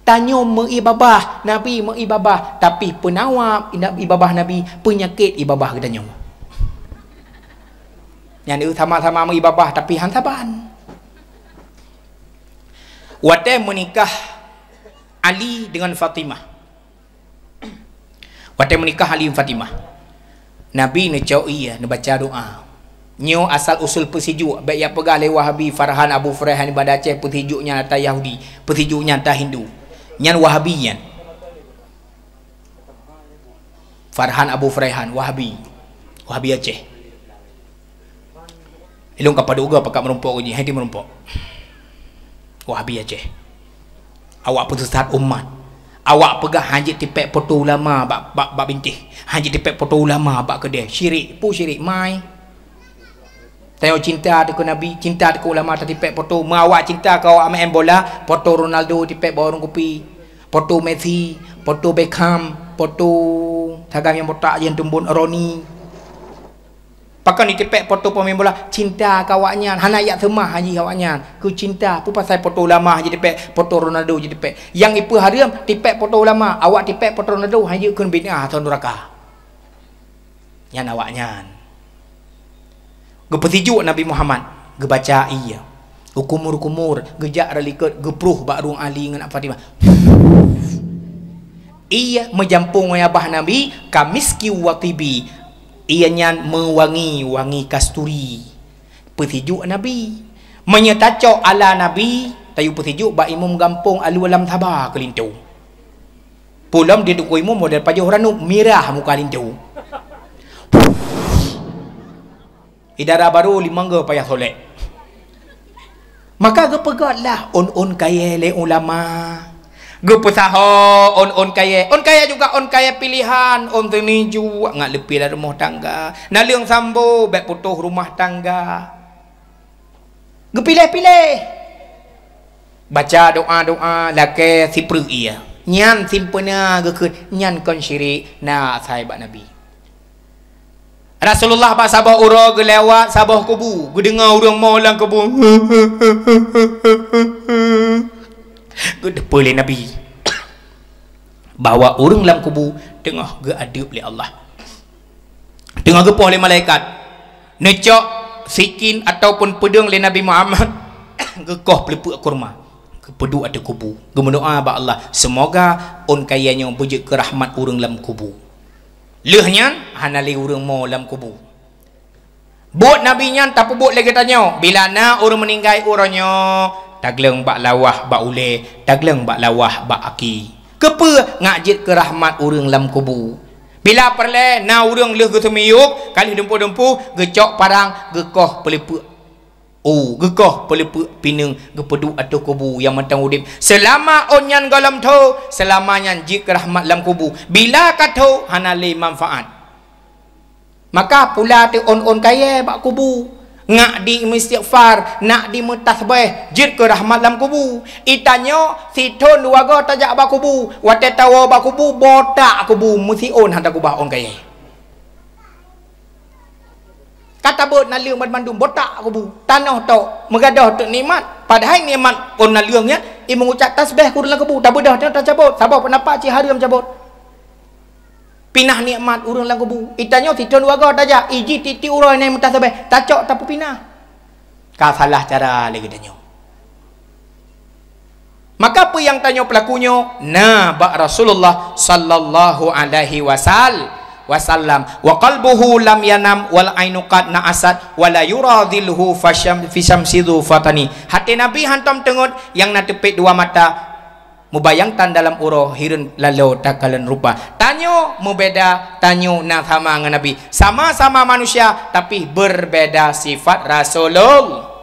tanyo meibabah Nabi meibabah tapi penawab ibabah Nabi penyakit ibabah gedanya. Yang itu sama-sama mengibabah tapi hantaban. Wate menikah Ali dengan Fatimah. Wate menikah Ali dengan Fatimah. Nabi ne iya ne baca doa. Nyo asal usul persiju baik ya pegah le Wahabi Farhan Abu Farhan pada Aceh persijuknya atas Yahudi, persijuknya atas Hindu. Nyan Wahabi nyan. Farhan Abu Farhan Wahabi. Wahabi Aceh. Ilung kepada uga pakat merumpok uji, henti merumpok. Wahabi Aceh. Awak penyesat umat. Awak pegah hanjit tipek foto ulama bak bintih. Hanjit tipek foto ulama bak kedai. Syirik, pu syirik mai. Tengok cinta dekat Nabi, cinta dekat ulama tak tipek foto. Awak cinta kau awak main bola, foto Ronaldo tipek bawah orang kopi. Foto Messi, foto Beckham, foto tagam yang botak yang tumbun Roni. Pakai ni tepek foto pemain bola cinta kawaknya hana ayat semah haji kawaknya ku cinta pu pasal foto ulama haji tepek foto Ronaldo haji tepek yang ipu haram tepek foto ulama awak tepek foto Ronaldo haji kun bid'ah atau neraka yang awaknya gepetijuk Nabi Muhammad gebaca iya hukumur gejak relikut gepruh bak ruang Ali dengan Fatimah iya menjampung abah Nabi kamiski wa tibi ianya mewangi kasturi petijuk Nabi menyetacok ala Nabi tayu petijuk bak imam gampung alu alam tabah kelintu pulam dia dukui imam model pajuh ranu mirah muka lintu idara baru 5 ga payah solek. Maka ge pegatlah on kaya le ulama. Ge pesaho on kaya. On kaya juga on kaya pilihan, on teniju ngak lebih lah rumah tangga. Na leung sambo bek putuh rumah tangga. Ge pilih-pilih. Baca doa-doa lake sipru iya. Nyan simpena ge keun nyan kon syirik na sahabat Nabi. Rasulullah pak sabah ura gelewat sabah kubu, gedengar orang maulang kubu. Gedepa oleh Nabi. Bawa orang dalam kubu tengah geadab oleh Allah. Tengah gepoh oleh malaikat. Necok sikin ataupun pedang oleh Nabi Muhammad. Gekoh pelepuk kurma. Kepedu ada kubu. Gemendoa ba Allah, semoga on kayanya bujuk ke rahmat orang dalam kubu. Lehnya hanali urang mau dalam kubur. Buat Nabi nyan tapi buat lagi tanya, bila na orang meninggal orangnya tagleng bak lawah bak ule, tagleng bak lawah bak aki. Kepa ngajit ke rahmat urang dalam kubur. Bila perle na urang leh ke semiyuk, kali dempu-dempu gecok parang gekoh pelepuk. Oh, gekoh pelepuk pinang gepedu atau kubu yang matang udip. Selama onyan galam tu, selamanya jik rahmat dalam kubu. Bila kata hanali manfaat. Maka pula tu on kaya bak kubu. Ngak di istighfar, nak di mutasbih, jik ke rahmat dalam kubu. Itanya si ton luaga tajak bak kubu, wate tawa bak kubu, botak kubu, mesti on hantar kubah on kaya. Kata buat nak liang bandung botak aku bu tanah tok megadah tok nikmat padahal nikmat pun nak liangnya mengucap tasbih ku dalam kubu tak bedah tak cabut sabar pendapat cik hari cabut pinah nikmat urang dalam kubu itanya tidon warga tajak iji titi urang ni mutasabih tacok tak pinah ka salah cara lagi tanya. Maka apa yang tanya pelakunya na ba Rasulullah sallallahu alaihi wasallam wa qalbuhu lam yanam wal ainu qad na'asat wala yuradhilhu fi syamsidhu fatani. Hati Nabi hantam tengut yang na tepit dua mata mubayangtan dalam uro hirun lalu takalan rupa. Tanyo membeda, tanyo na sama dengan Nabi. Sama-sama manusia tapi berbeda sifat Rasulullah.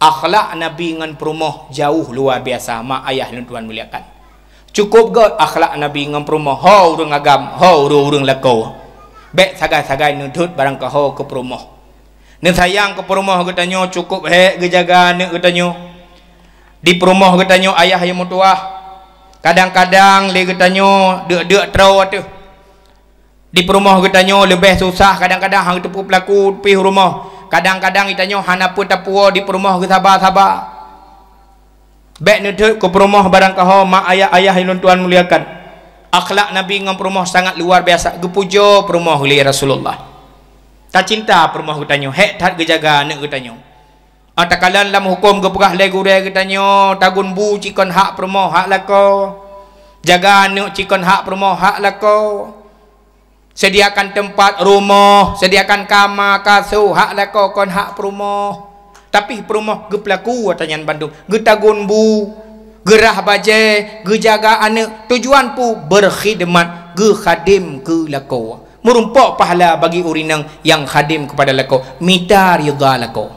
Akhlak Nabi dengan perumoh jauh luar biasa. Mak ayah dan tuan muliakan. Cukup ke akhlak Nabi dengan perumoh ho urang agam ho urang lako bek sagai-sagai nudut barang ke ho ke perumoh ne sayang ke perumoh katanya cukup he ge jaga ne katanya di perumoh katanya ayah yang mutuah kadang-kadang le katanya deuk-deuk trau atuh di perumoh katanya lebih susah kadang-kadang hang tepu pelaku pi rumah kadang-kadang itanya hana pun tapua di perumoh ge sabar-sabar. Baik nudut ke perumah barang kau mak ayah yang tuan muliakan. Akhlak Nabi dengan perumah sangat luar biasa. Gepujo perumah oleh Rasulullah. Tak cinta perumah katanya. Hek tak gejaga nak katanya. Atakalan dalam hukum gepegah legu dia katanya. Tagun bu cikon hak perumah hak lako. Jaga nak cikon hak perumah hak lako. Sediakan tempat rumah, sediakan kamar kasut hak lako kon hak perumah. Tapi perumah ge pelaku watanyan Bandung ge tagun bu gerah baje ge jaga anak tujuan pu berkhidmat ge khadim ke lako merumpak pahala bagi urinang yang khadim kepada lako mita ridha lako.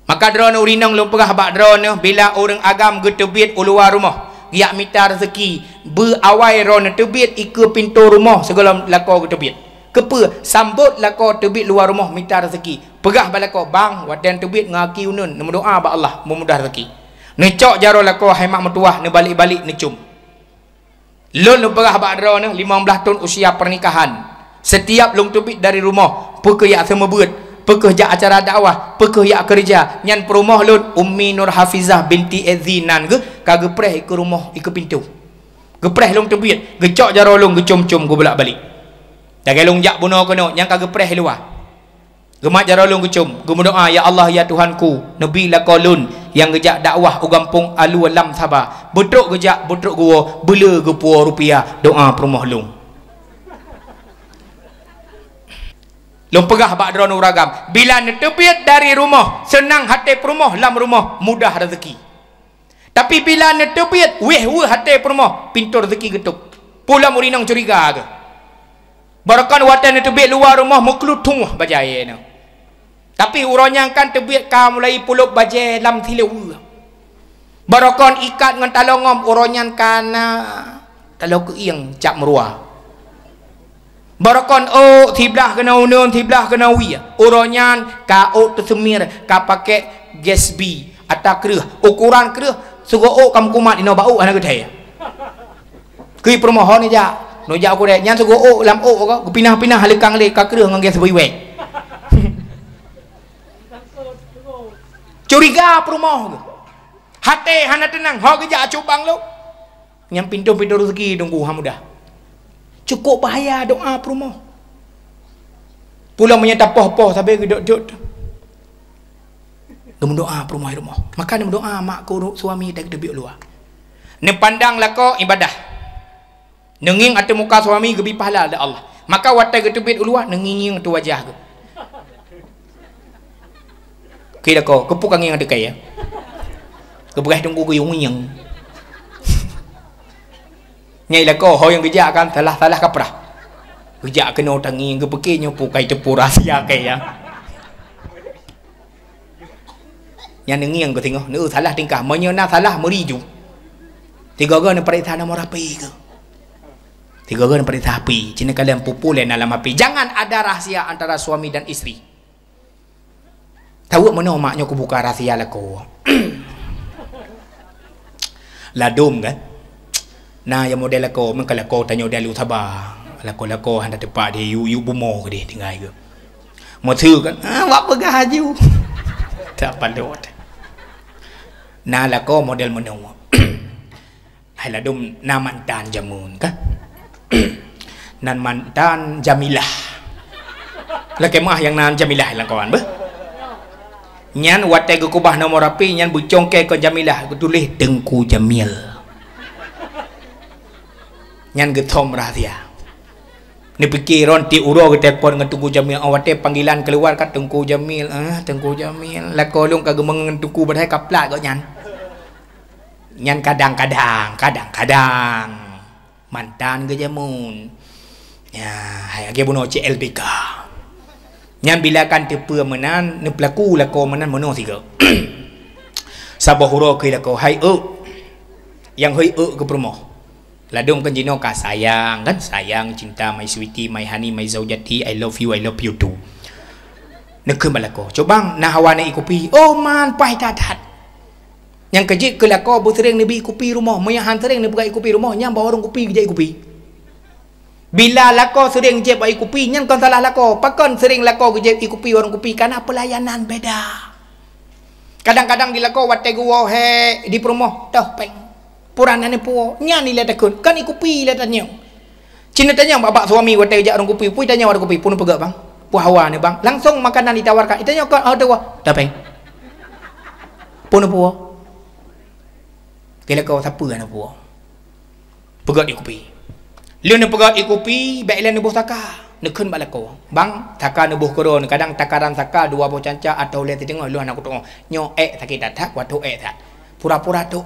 Maka drone urinang lu pegah bak drone bila orang agam ge tebit luar rumah yak mita rezeki berawai ron tebit ike pintu rumah segala lako ge tebit kepa sambut lako tebit luar rumah minta rezeki pegah balako bang wadan tebit ngaki unun ne doa ba Allah memudah rezeki necok jaro lako hai mak metuah ne balik-balik ne cum lon ne pegah ba dro ne 15 tahun usia pernikahan setiap long tebit dari rumah pekeh yak semua beut pekeh jak acara dakwah pekeh yak kerja nyan perumah lon Ummi Nur Hafizah binti Azinan ge ka gepreh ke rumah ke pintu gepreh long tebit gecok jaro long gecum-cum go bolak-balik. Dah gelung jak bunuh kono yang kagak preh luar. Gemat jarolung kecum, gemudoa ya Allah ya Tuhanku, Nabi lakolun yang gejak dakwah u gampung alu alam Sabah. Beduk gejak beduk gua bela gepua rupiah doa perumah lung. Lung pegah bak drone uragam. Bila netepit dari rumah, senang hati perumah lam rumah, mudah rezeki. Tapi bila netepit weh hati perumah, pintu rezeki getuk. Pula murinang curiga ke. Barakan watan itu bek luar rumah muklutung bajaya ni. Tapi urangnya kan terbit ka mulai puluh baje lam tilu. Barakon ikat dengan talongom urangnya kana talong keing cak merua. Barakon tiblah kena unun tiblah kena wiya. Urangnya ka tersemir ka pakai Gatsby atau kerah ukuran kerah suruh kamu kumat di bau anak gede. Kui permohon ni jak. No jak aku dek nyan suruh lam ko pinah-pinah halekang le ka kerah dengan Gatsby wek. Curiga perumahan tu. Hati hana tenang, hok kerja cubang lu. Yang pintu-pintu rezeki tunggu hamudah. Cukup bahaya doa perumahan. Pulang menyetap poh-poh sampai gedok-gedok. Dia mendoa perumahan rumah. Maka dia mendoa mak ku suami dah kedebik luar. Ni pandang lako ibadah. Nenging atas muka suami gebi pahala ada Allah. Maka watai kedebik luar nenging tu wajah ke. Kira kau kepuk angin ada kaya. Kebelah tunggu ke yang. Nyai lah kau yang kerja kan salah kaprah. Kerja kena tangi ke pekenya pukai tepur rahsia kaya. Yang nengi yang kau tengok, ni salah tingkah, menyena salah meriju. Tiga orang yang perintah nama rapi ke. Tiga orang yang perintah api. Cina kalian populer dalam api. Jangan ada rahsia antara suami dan isteri. Tahu mana maknya aku buka rahsia lah kau. Ladum kan. Nah yang model aku, mungkin kau tanya dia lu sabar. Lako hendak tepat dia you bumo ke dia tinggal ke. Mau tu kan, buat pegah je. Tak pandot. Nah lako model mana. Hai ladum na mantan jamun kan. Nan mantan Jamilah. Laki mah yang nan Jamilah lah kawan bah. Nyan watai ke kubah nomor rapi nyan bucongke ke Jamilah ku tulis Tengku Jamil. Nyan getom rahsia. Ni fikir ronti uro ke telefon dengan Tengku Jamil awate panggilan keluar kat Tengku Jamil. Tengku Jamil la kolong kagak mengen Tengku badai kaplak kau nyan. Nyan kadang-kadang mantan ke jamun. Ya, hai age buno CLBK. Nyan bila kan tepe menan ne pelaku la ko menan mono tiga. Sabah huro ke la ko hai yang hoi ke promo. Ladung kan jino ka sayang kan sayang cinta my sweetie my honey my zaujati I love you too. Ne ke malako. Cobang na hawane ikupi. Oh man pai tatat. Yang kejik ke la ko bu sering ne bi ikupi rumah. Moya han sering ne buka ikupi rumah nyam bawa orang kupi ke ikupi. Bila lako sering jeb ai kupi nyan kon salah lako pakon sering lako jeb ikupi orang kupi karena pelayanan beda. Kadang-kadang di lako watte guo he di promo dah peng puranane puo nyan ile takun kan ikupi ile tanya cina tanya bapak suami watte jak orang kupi pui tanya orang kupi pun pegak bang pu hawa ni bang langsung makanan ditawarkan itanya kan ada wa dah peng pun puo kira kau siapa kan puo pegak di kupi lu ni pegat ikupi baik lain nubuh taka nekun balako bang taka nubuh koron kadang takaran taka dua bo canca atau le tengok lu anak tu nyo sakit tak waktu tak pura-pura tu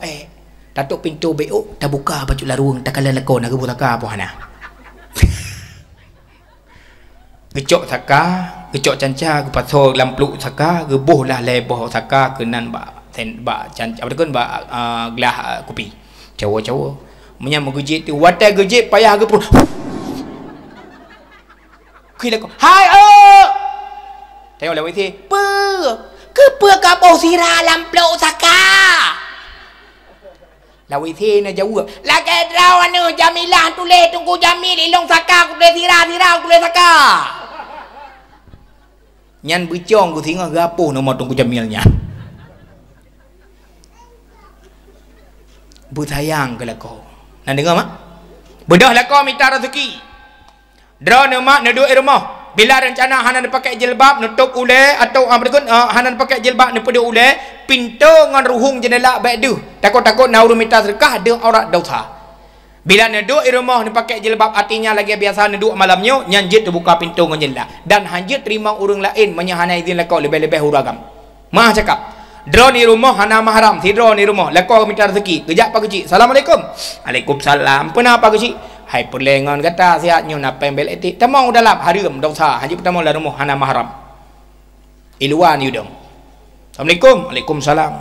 tatuk pintu BO tak buka baju larung tak kala lako nak nubuh taka apa hana gecok taka gecok canca ke paso lampluk taka gebuh lah leboh taka kenan ba sen ba canca apa kun ba gelah kopi cawo-cawo menyam gejit tu watai gejit payah ke pun kira ko hai tengok lewat ti ke kapo sira lamplok saka lawai ti na jauh la ke draw anu Jamilah tulis Tengku Jamil ilong saka ku tulis sira ku tulis saka nyan bicong ku tengok gapo nama Tengku Jamilnya bersayang ke lako. Nak dengar mak? Bedah lah kau minta rezeki. Dra nama nak duit rumah. Bila rencana hanan pakai jilbab nutup ule atau hanan pakai jilbab ni pada ule pintu dengan ruhung jendela baik du. Takut-takut nak urus minta sedekah dia aurat dosa. Bila nak duit rumah ni pakai jilbab artinya lagi biasa nak duit malamnya nyanjit buka pintu dengan jendela dan hanjit terima orang lain menyahana izin lah kau lebih-lebih huragam. Mah cakap Dro ni rumah hana mahram, tidro ni rumah. Lako minta rezeki. Kejap pak kecik. Assalamualaikum. Waalaikumsalam. Kenapa kecik? Hai perlengan kata sihat nyo nak pembel etik. Temang dalam haram dosa. Haji pertama lah rumah hana mahram. Luar ni udang. Assalamualaikum. Waalaikumsalam.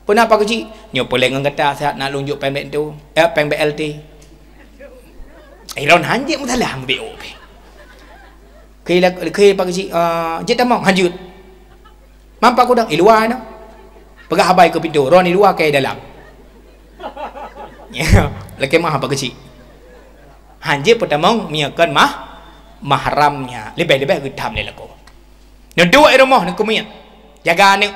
Kenapa kecil? Nyo peleng kata sihat nak lunjuk pembek tu. Pembek LT. Ron hanjit mu salah BO. Kei pak kecil. Jet tamang hanjut. Mampak ku dang luar no. Pegah habai ke pintu. Ron di luar ke dalam. Ya, laki mah apa kecil. Hanjit pertama miakan mahramnya. Lebih-lebih gedam le lako. Nak dua rumah nak kumia. Jaga ni.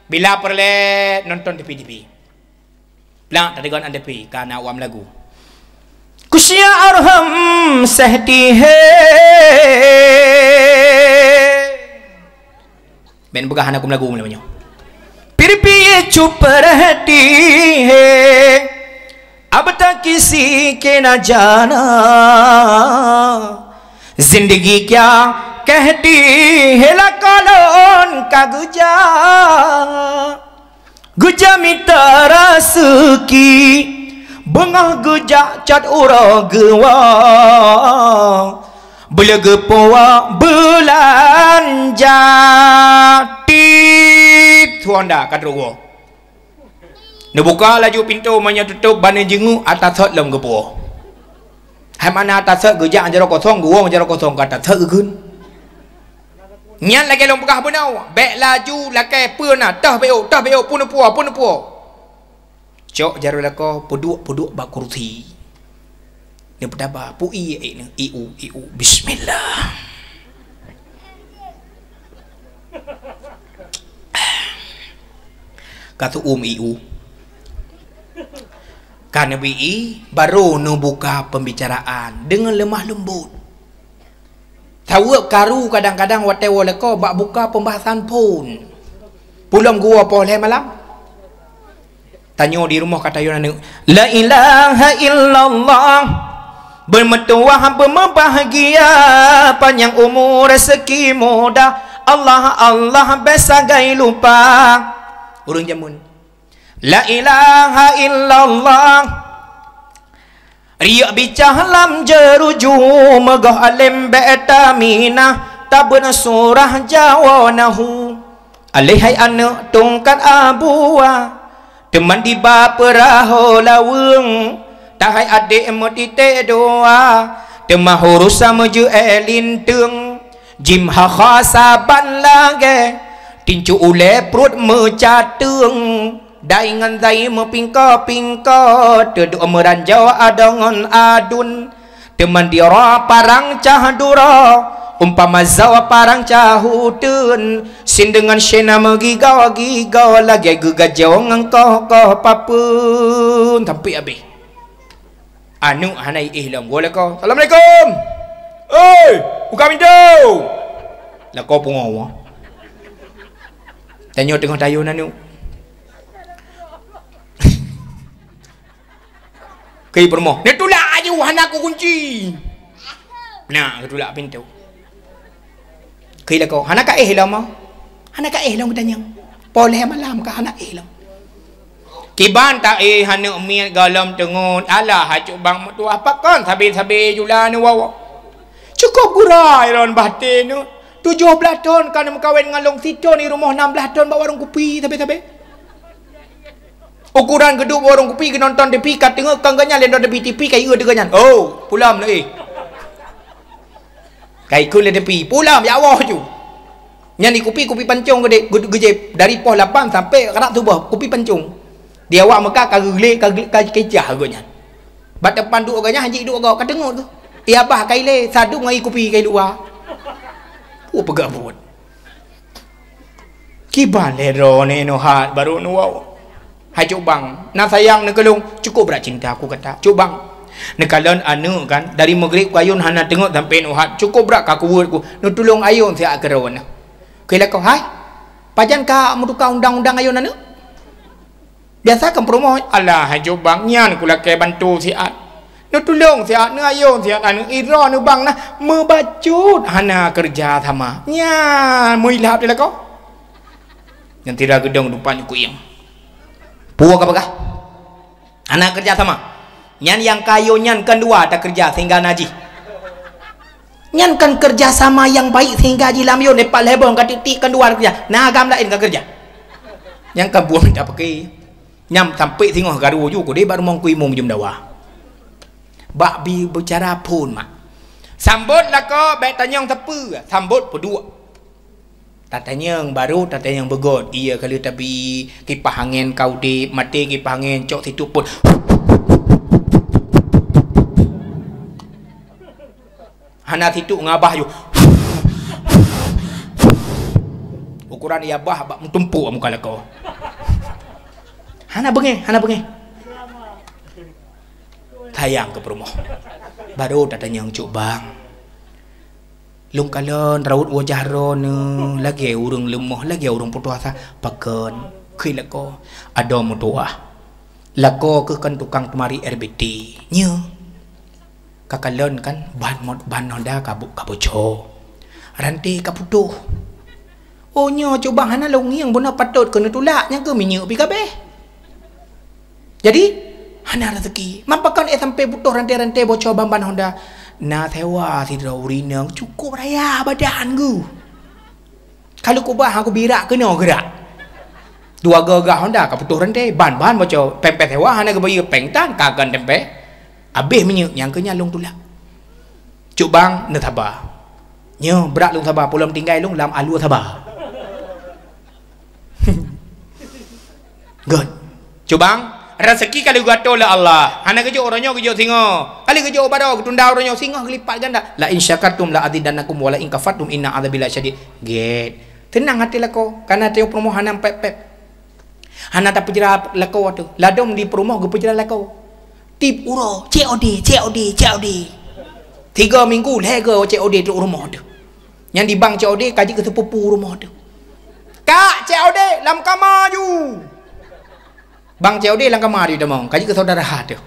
Bila perle nonton TV. Pelang tadi kan anda pi karena awam lagu. Kusya arham sahti he. Ben begah anak lagu namanya. Pir chup रहती है अब तक किसी के न जाना जिंदगी क्या कहती है लकालोन का गुजा मितारस की bunga guja cat ura gewa beleg poa belanja tit tuanda kadruwo ne buka laju pintu manya tutup bana jengu atas thot lom gepo hai mana atas thot geja jaro kosong guo jaro kosong kata thot geun nyan lagi lom bekah benau bek laju lakai peuna tah beo pun puo cok jaro lako puduk bakurti ni pedaba pui ni iu bismillah kata iu karena bi baru nu buka pembicaraan dengan lemah lembut tahu karu kadang-kadang whatever lako bak buka pembahasan pun pulang gua boleh malam tanya di rumah kata Yunani la ilaha illallah bermetuah berbahagia panjang umur rezeki mudah Allah besagai lupa urung jamun la ilaha illallah riak bicah lam jeruju megah alim betamina tabun surah jawanahu alihai anak tungkat abuah teman di baperaho lawung tahai adik medite doa temah hurus sama ju elintung jim ha khasaban lage tincu ule perut mecatung daingan zai mepingko teduk meranjau adongon adun teman dira parang cah dura umpama zawa parang cahutun sin dengan syena megigau lagi gegajau ngengkoh papun sampai habis anu hanai ihlam gole ko assalamualaikum oi buka pintu lah kau pungawa tanya tengah dayun anu kei permo ni tulak aja anak aku kunci nah tulak pintu kei lah kau anak ihlam bertanya boleh malam ke anak ihlam kiban tak hanak miat galam tengun alah hacuk bang tu apa kan sabi jula ni wawa cukup gurai ron batin tu 17 tahun kan mengkawin dengan long sito ni rumah 16 tahun bawa warung kopi sabi ukuran gedung warung kopi ke nonton TV kat tengok kangganya lain nonton TV kai dengannya oh pulam lah kai kul TV pulam ya Allah tu nyani kopi pancung gede dari pos 8 sampai karak tubuh kopi pancung dia awak Mekah kejah agaknya bat depan duk agaknya haji duk agak katengok tu abah kaile sadu ngai kopi kai luar pegak buat kiban lero ni no hat baru no wow hai cuk bang nak sayang nak kelung cukup berat cinta aku kata cuk bang nak kalon anu kan dari maghrib kayun hana tengok sampai no hat cukup berat aku buat ku no tolong ayun sia keron kila kau hai pajan ka mutuka undang-undang ayun anu biasa kan promo alah hajo bang nyan kula ke bantu siat nu tolong siat nu ayo siat anu ira nu bang nah membacut hana kerja sama nyan muilap dia kau yang tidak gedong depan ku yang puak apakah anak kerja sama nyan yang kayo nyan kan dua tak kerja sehingga naji Nyan kan kerjasama yang baik sehingga jilam yo Nepal lebon katik kan dua kerja. Nah agam lain kan kerja. Yang kan buang tak pakai. Nyam sampai tengok garu juga dia baru mau kui mum jum dawa. Bak bi bicara pun mak. Sambut lah ko baik tanyang tepu. Sambut berdua. Tatanya yang baru, tatanya yang begot. Iya kalau tapi kipas angin kau di mati kipas angin cok situ pun. Hana situ ngabah you. Ukuran ia bah bak tumpuk muka lako. Hana bengi. Tayang ke rumah. Baru tatanya yang cuk bang. Lung kalon raut wajah ron lagi urang lemah lagi urang putus asa paken kui lako ada mutua lako ke kan tukang temari RBT nya kakalon kan ban Honda kabuco ranti kaputuh oh nya coba hana longi yang benar patut kena tulaknya ke minyak pi kabeh jadi hana rezeki mampakan sampai butuh rantai-rantai bocor ban Honda na tewa tidak urinang cukup raya badan ku kalau ku bah aku birak kena gerak dua gagah Honda kaputuh rantai ban bocor pempet tewa hana ke bayi pengtan kagan tempe habis minyak yang kenya long tulak cuk bang na sabar nyo berat long sabar pulang tinggal long lam alu sabar good cuk bang rezeki kali gato lah Allah hana kerja orangnya kerja singa kali kerja obado ketunda orangnya singa kelipat ganda la in syakartum la azidannakum wa la in kafartum inna adzabil syadid get tenang hati lako karena teo promo hana pep hana tak pejera lako tu ladom di promo ge pejera lako tip uro COD 3 minggu lega COD tu rumah tu yang di bank COD kaji ke sepupu rumah tu kak COD lam kamar ju bang COD lang kamar di demong kaji ke saudara tu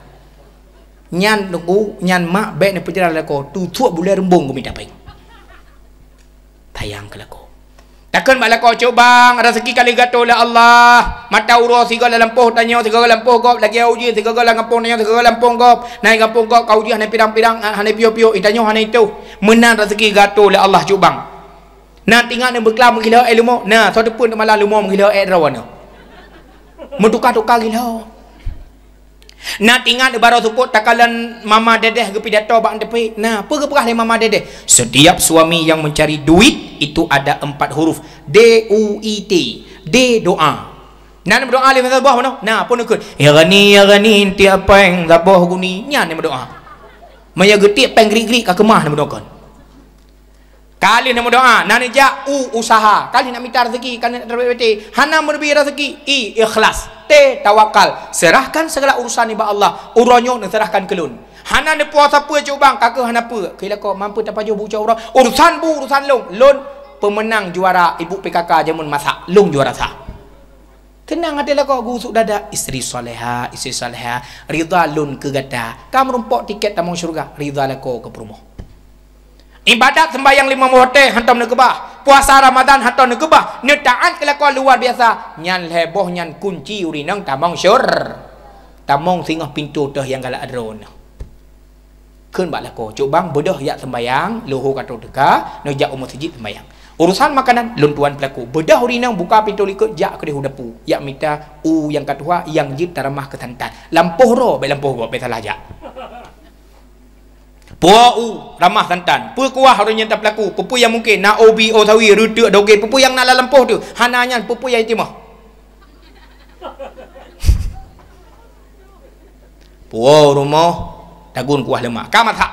nyan nunggu nyan mak baik ni penjara lako tu tuak boleh rembung kami dapat tayang ke lako takkan mak lako coba rezeki kali gato lah Allah mata urus segala lampuh tanya segala lampuh gop lagi uji segala lampuh tanya segala lampuh gop naik kampung gop kau uji hanya pirang-pirang hanya pio-pio itanya hanya itu menang rezeki gato lah Allah coba nah tinggal ni berkelam menggila ilmu nah suatu pun malah ilmu menggila rawan mentukar-tukar gila nah tinggal di baru support takalan mama dedeh ke pidato bak tepi nah apa ke perah mama dedeh setiap suami yang mencari duit itu ada 4 huruf DUIT D doa nah berdoa le masa bawah mana nah pun ikut ya gani inti apa yang zabah guni nya ni berdoa maya getik peng grik-grik ka kemah ni berdoa kali nak berdoa nani ja usaha kali nak minta rezeki kan nak terbeti hana merbih rezeki ikhlas T tawakal serahkan segala urusan iba Allah uronyo nak serahkan kelun hana ne puasa apa coba kakak hana apa kila kau mampu tak paju buca urusan lon pemenang juara ibu PKK jamun masak long juara sah tenang adalah kau gusuk dada isteri soleha ridha lon ke gata kamu rumpok tiket tamang syurga ridha lah kau ke perumahan ibadat sembahyang 5 waktu hantam nak kebah puasa Ramadan hantam nak kebah ne taat kelakuan luar biasa nyan heboh nyan kunci urinang tamang syur tamong singah pintu teh yang galak adron keun bak lako cuk bang bedah yak sembahyang luhu kato deka no jak umur masjid sembahyang urusan makanan lun tuan pelaku bedah urinang buka pintu likut jak ke depu yak minta yang katua yang jid taramah kesantan lampuh ro be lampuh go be salah jak puau ramah santan pu kuah orang yang tak pelaku pupu yang mungkin na obi o tawi rutuk doge pupu yang nak lampuh tu hananya pupu yang timah puau rumah tagun kuah lemak kamata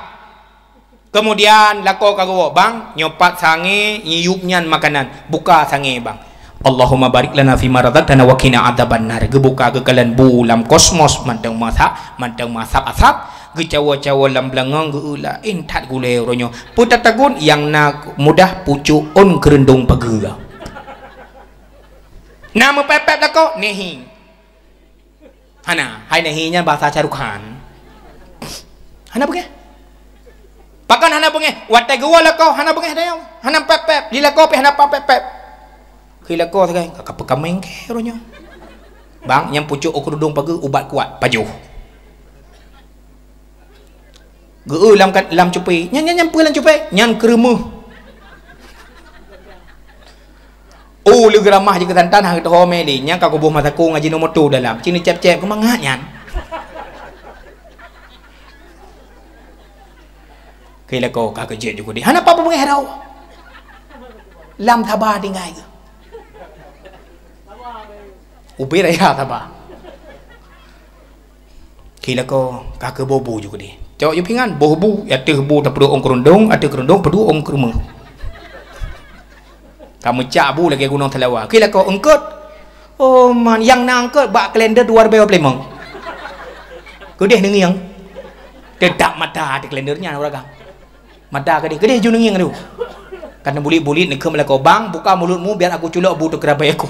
kemudian lako kagawa bang nyopat sange nyiyupnyan makanan buka sange bang Allahumma barik lana fi ma razaqtana wa qina adzabannar gebuka kekalan bulam kosmos mantang masak asap gecawa-cawa lam belangang geula intat gule ronyo putat tagun yang nak mudah pucuk on kerendung pagera nama pepet lako nehi hana hai nehinya bahasa Carukhan hana benge pakan hana benge watai gua lako hana benge dayau hana pepet di lako pe hana pepet kila ko sagai ka pekameng ke ronyo bang yang pucuk kerendung pagera ubat kuat pajuh Ge lam cupai. Nyan lam cupai. Nyan keremah. Oh, lu geramah je ketan tanah kita home ni. Nyan ka kubuh mata ku ngaji nombor 2 dalam. Cini cep-cep ke mangat nyan. Kila ko ka kerja juga dia. Hana apa pengen harau. Lam tabah tinggal ke. Ubi raya tabah. Kila ko ka ke bobo juga dia. Cok you pingan bobo ya teh bo tak perlu ong kerundung, ada kerundung perlu ong kerumah. Kamu cak bu lagi gunung Telawa. Kila ko engkut. Oh man yang nak engkut bak kalender 2025. Kedih nengiang. Dedak mata di kalendernya orang. Mata kedih ju nengiang tu. Karena bulit-bulit ni kemelako bang buka mulutmu biar aku culuk bu tu kerabai aku.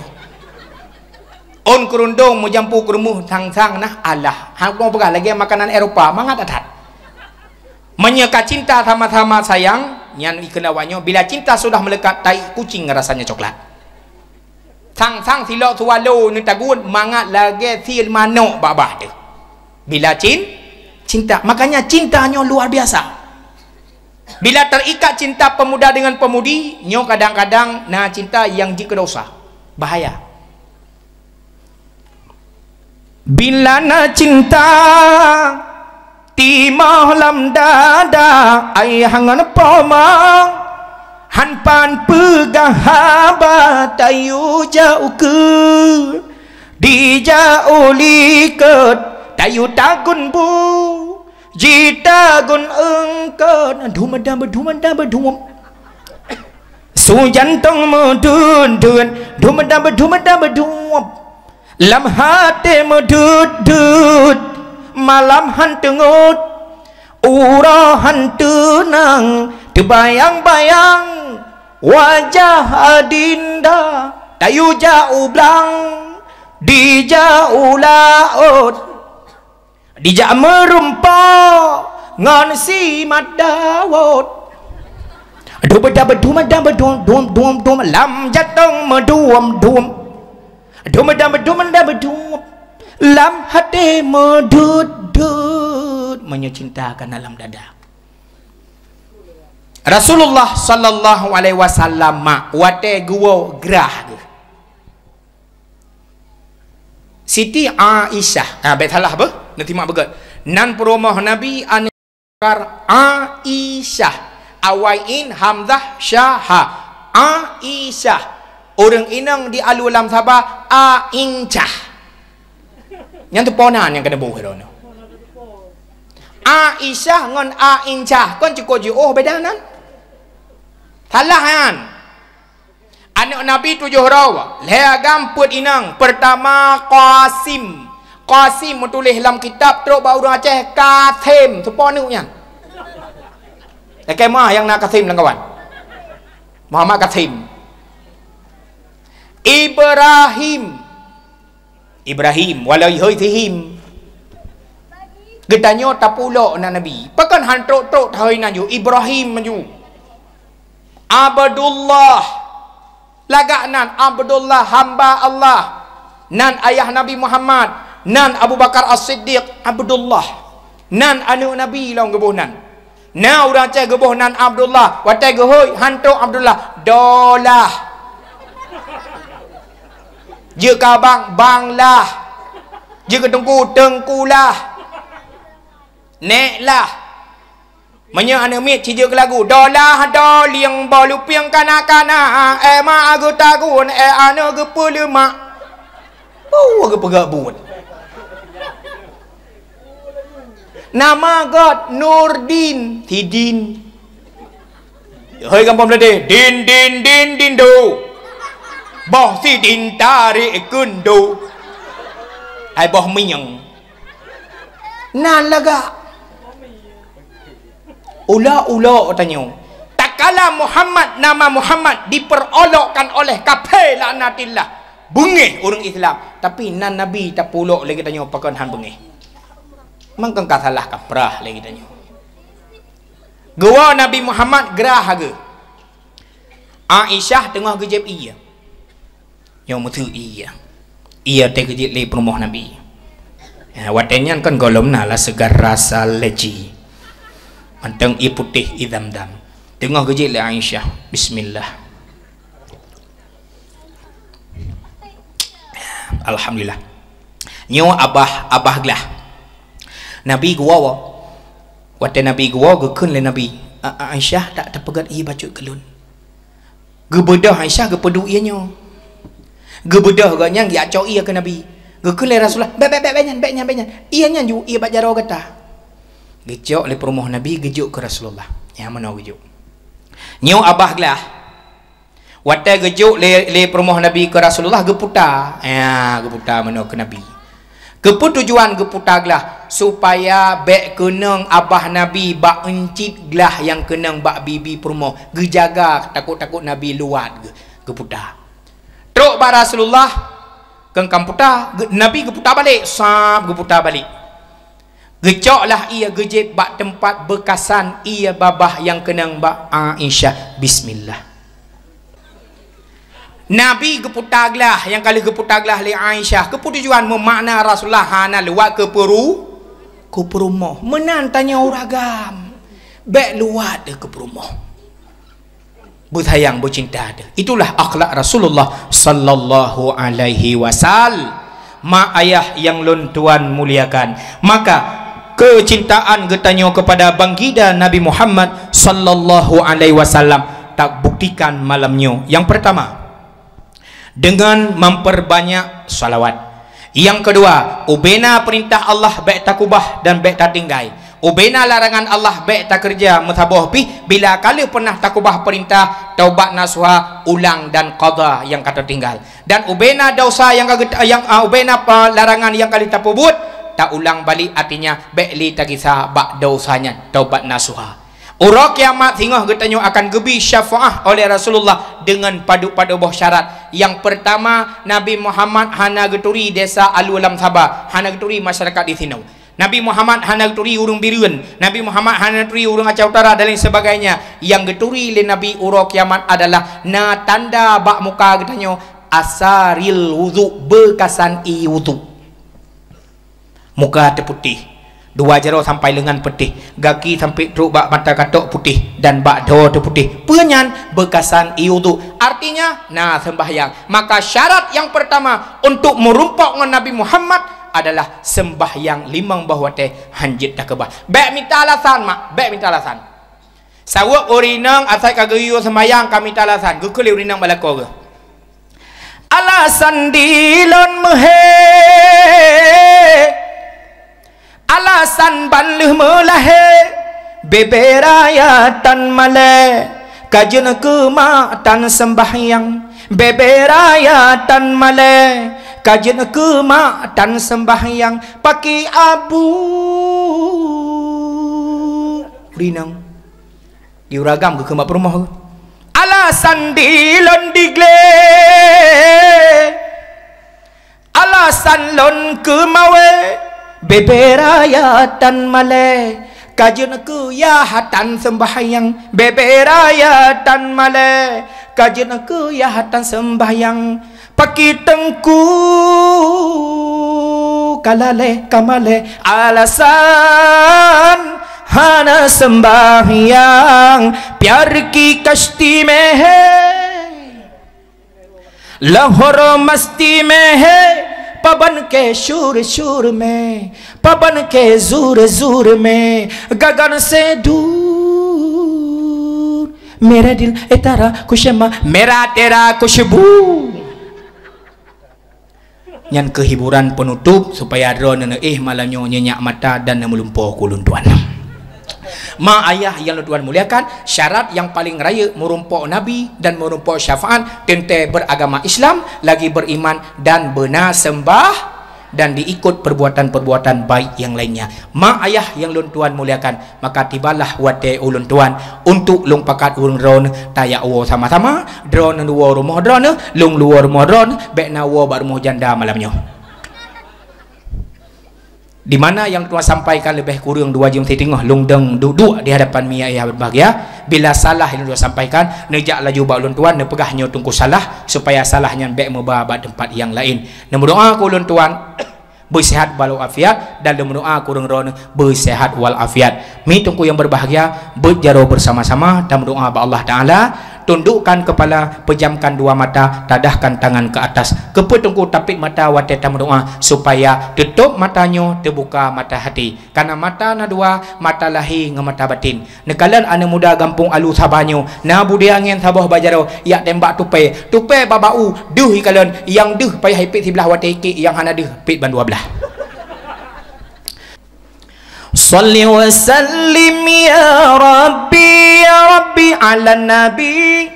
On kerundung mu jampu kerumuh sang-sang nah Allah. Hang mau pegang lagi makanan Eropa mangat atat. Menyeka cinta sama-sama sayang nyan ikenawanyo bila cinta sudah melekat tai kucing rasanya coklat. Sang-sang silok swallow ni tagun mangat lagi sil manok babah tu. Bila cinta makanya cintanya luar biasa. Bila terikat cinta pemuda dengan pemudi, nyo kadang-kadang nah cinta yang jika dosa. Bahaya. Bila na cinta timah lam dada ai hangan pomang hanpan pegah haba tayu jauh ke di jauh liket tayu tagun bu jita gun engkot dumadam su jantung medun dumadam lam hati medut malam hantengut urahan tenang terbayang-bayang wajah adinda tayu jauh blang di jauh laut dijak merumpah ngan si madawot dum lam jatong medum lam hati medut menyecintakan dalam dada. Rasulullah sallallahu alaihi wasallam wate guo gerah ge. Siti Aisyah bethalah apa nanti mak begat nan perumah Nabi anakar Aisyah awain hamzah syaha Aisyah orang inang di alulam Sabah Aincah yang tu ponan yang kena buh dono Aisyah ngan Aincah kon cukup je oh beda nan salah kan anak Nabi 7 rawa leagam put inang pertama Qasim menulis dalam kitab terus baru orang Aceh Kathim tu ponu nya mah yang nak Kathim dan kawan Muhammad Kathim Ibrahim walau him gedanyo tapulok na Nabi pakan hantrok-trok thoi na yu Ibrahim maju Abdullah lagak nan Abdullah hamba Allah nan ayah Nabi Muhammad nan Abu Bakar As-Siddiq Abdullah nan anu Nabi long gebuh nan na urang cai gebuh nan Abdullah watai gehoi hantrok Abdullah dolah jika bang lah jika tengkulah nek lah menya ane mit cija ke lagu dolah doliang balupiang kana-kana ma agu tagun ane ge pelemak ge pegak buat nama God Nurdin Tidin hei kampung belade din do boh si din tarik kundu ai boh minyang nan laga ula tanya tak kala Muhammad nama Muhammad diperolokkan oleh kafir laknatillah bengih orang Islam tapi nan Nabi tak pulok lagi tanya pakan han bengih mangkang salah kaprah lagi tanya gua Nabi Muhammad gerah haga Aisyah tengah gejep iya yang mutu iya teh gejep le perumah Nabi watenya kan golom nala segar rasa leci anteng i putih i Zamzam. Tengah gejik le Aisyah. Bismillah. Alhamdulillah. Nyo abah gelah. Nabi gua wa. Wate Nabi gua gekun le Nabi. Aisyah tak terpegat i bacut kelun. Gebedah Aisyah gepedu ianya. Gebedah ganya gi acau ia ke Nabi. Gekun le Rasulullah. Banyan. Ianya ju ia bat jaro kata. Gejok le perumah Nabi gejuk ke Rasulullah. Yang mana gejuk? Nyo abah gelah. Wate gejuk le perumah Nabi ke Rasulullah geputar. Ya, geputar mana ke Nabi. Keputujuan geputar gelah supaya bek kenang abah Nabi bak encit gelah yang kenang bak bibi perumah. Gejaga takut-takut Nabi luat geputar. Teruk ba Rasulullah kengkam putar, Nabi geputar balik, sap geputar balik. Gecoklah ia gejip bak tempat bekasan ia babah yang kenang bak Aisyah. Bismillah. Nabi geputar gelah yang kali geputar gelah li Aisyah. Keputujuan memakna Rasulullah hana luat ke perumah. Menan tanya uragam. Bek luat ke perumah. Bersayang bercinta ada. Itulah akhlak Rasulullah sallallahu alaihi wasallam. Mak ayah yang lun tuan muliakan. Maka kecintaan getanyo kepada baginda Nabi Muhammad sallallahu alaihi wasallam tak buktikan malamnya. Yang pertama, dengan memperbanyak salawat. Yang kedua, ubena perintah Allah baik tak ubah dan baik tak tinggal. Ubena larangan Allah baik tak kerja muthabah pi. Bila kali pernah tak ubah perintah, taubat nasuha, ulang dan qada yang kata tinggal. Dan ubena dosa yang ubena larangan yang kali tak pebut, tak ulang balik, artinya baik li tak kisah bak dosanya, taubat nasuha. Ura kiamat sehingga getanyo akan gebi syafaah oleh Rasulullah dengan padu-padu boh syarat. Yang pertama, Nabi Muhammad hana geturi desa Alulam Sabah, hana geturi masyarakat di sini. Nabi Muhammad hana geturi urung Birun, Nabi Muhammad hana geturi urung Aceh Utara dan lain sebagainya. Yang geturi le Nabi ura kiamat adalah na tanda bak muka getanyo asaril wudu, bekasan i wudu. Muka terputih, dua jaro sampai lengan putih, gaki sampai teruk bak mata katok putih, dan bak do tu putih, penyan bekasan iudu. Artinya nah sembahyang. Maka syarat yang pertama untuk merumpok dengan Nabi Muhammad adalah sembahyang limang bahwa teh hanjit tak kebah. Bek minta alasan mak, bek minta alasan. Sawak urinang asal kagayu sembahyang kami minta alasan. Gukuli urinang balako ke. Alasan dilon mehe, alasan balih melahe, beberayatan male, kajen kematan sembahyang, beberayatan male, kajen kematan sembahyang, pakai abu rinang diuragam ke kemak perumah. Alasan dilon digle, alasan lon kemawe, beberayatan male, kajen keyahatan sembahyang, beberayatan male, kajen keyahatan sembahyang, pakai tengku kalale kamale, alasan hana sembahyang, प्यार की कश्ती में है, लहर मस्ती में है, पवन के शूर शूर में, पवन के जूर जूर में, गगन से दूर मेरा दिल तेरा खुशमा, मेरा तेरा खुशबू. Yang kehiburan penutup supaya drone malamnya nyenyak mata dan melumpur kulun tuan. Ma ayah yang tuan muliakan, syarat yang paling raya merumpok Nabi dan merumpok syafaat tentang beragama Islam, lagi beriman dan benar sembah dan diikut perbuatan-perbuatan baik yang lainnya. Ma ayah yang tuan muliakan, maka tibalah wate ulun tuan untuk lung pakat urung drone tayak wo sama-sama, drone luar rumah drone, lung luar rumah drone, bek na wo bar rumah janda malamnya. Di mana yang tuan sampaikan lebih kurang 2 jam setengah lungdeng duduk di hadapan mi ayah berbahagia. Bila salah yang tuan sampaikan, nejak laju bak ulun tuan ne pegahnya tunggu salah supaya salahnya bek membah tempat yang lain. Ne berdoa ku ulun tuan bersehat walafiat, dalam doa kurang ron bersehat walafiat. Mi tungku yang berbahagia, berjaro bersama-sama dalam doa ba Allah Taala. Tundukkan kepala, pejamkan dua mata, tadahkan tangan ke atas, kepetungku tapik mata wate dalam doa supaya tutup matanya, terbuka mata hati. Karena mata na dua, mata lahir dengan mata batin. Nekalan anak muda gampung alu sabanyo, na budi angin sabah bajaro, yak tembak tupai babau, duh ikalan, yang duh payah hipit sebelah wate iki, yang hana duh pit ban dua belah. Salli wa sallim ya Rabbi ala Nabi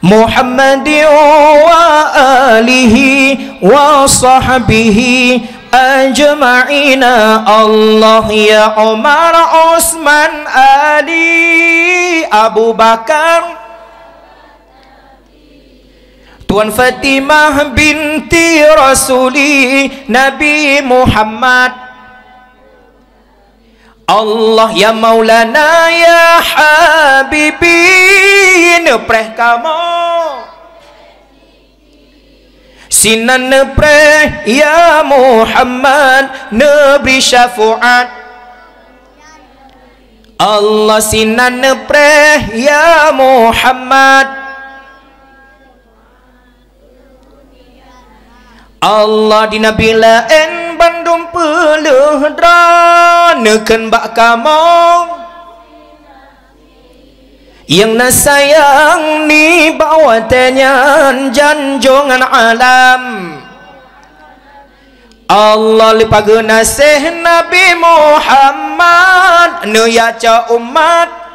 Muhammadin wa alihi wa sahbihi ajma'ina. Allah ya Umar, Utsman, Ali, Abu Bakar, Tuan Fatimah binti Rasuli Nabi Muhammad. Allah ya Maulana ya Habibi, nepreh kamu sinan nepreh ya Muhammad, neberi syafaat. Allah sinan nepreh ya Muhammad, Allah di Nabi lain bandung peluh dra neken bak kamu yang nasayang ni bawa tenyan janjongan alam. Allah lipaga nasih Nabi Muhammad nu yaca umat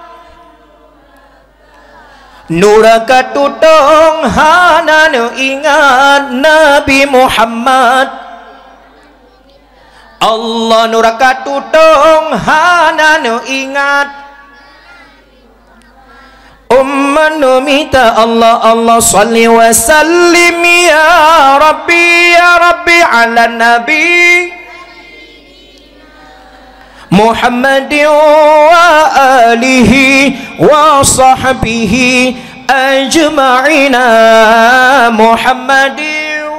nuraka tutong hana nu ingat Nabi Muhammad. Allah nuraka tutong hana nu ingat umman nu minta Allah salli wa sallim ya Rabbi ala Nabi Muhammadin wa alihi wa sahbihi ajma'ina. Muhammadin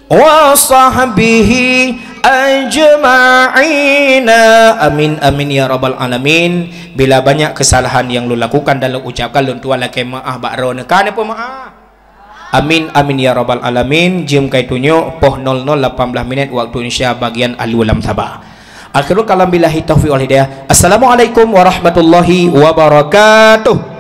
wa sahbihi ajma'ina. Amin amin ya rabbal alamin. Bila banyak kesalahan yang lu lakukan dan lu ucapkan, lu tuan laki maaf bakro nekan apa maaf. Amin amin ya rabbal alamin. Jam kai tunjuk poh 00:18 waktu Indonesia bagian Ahli Ulam Sabah. Akhirul kalam billahi taufiq wal hidayah. Assalamualaikum warahmatullahi wabarakatuh.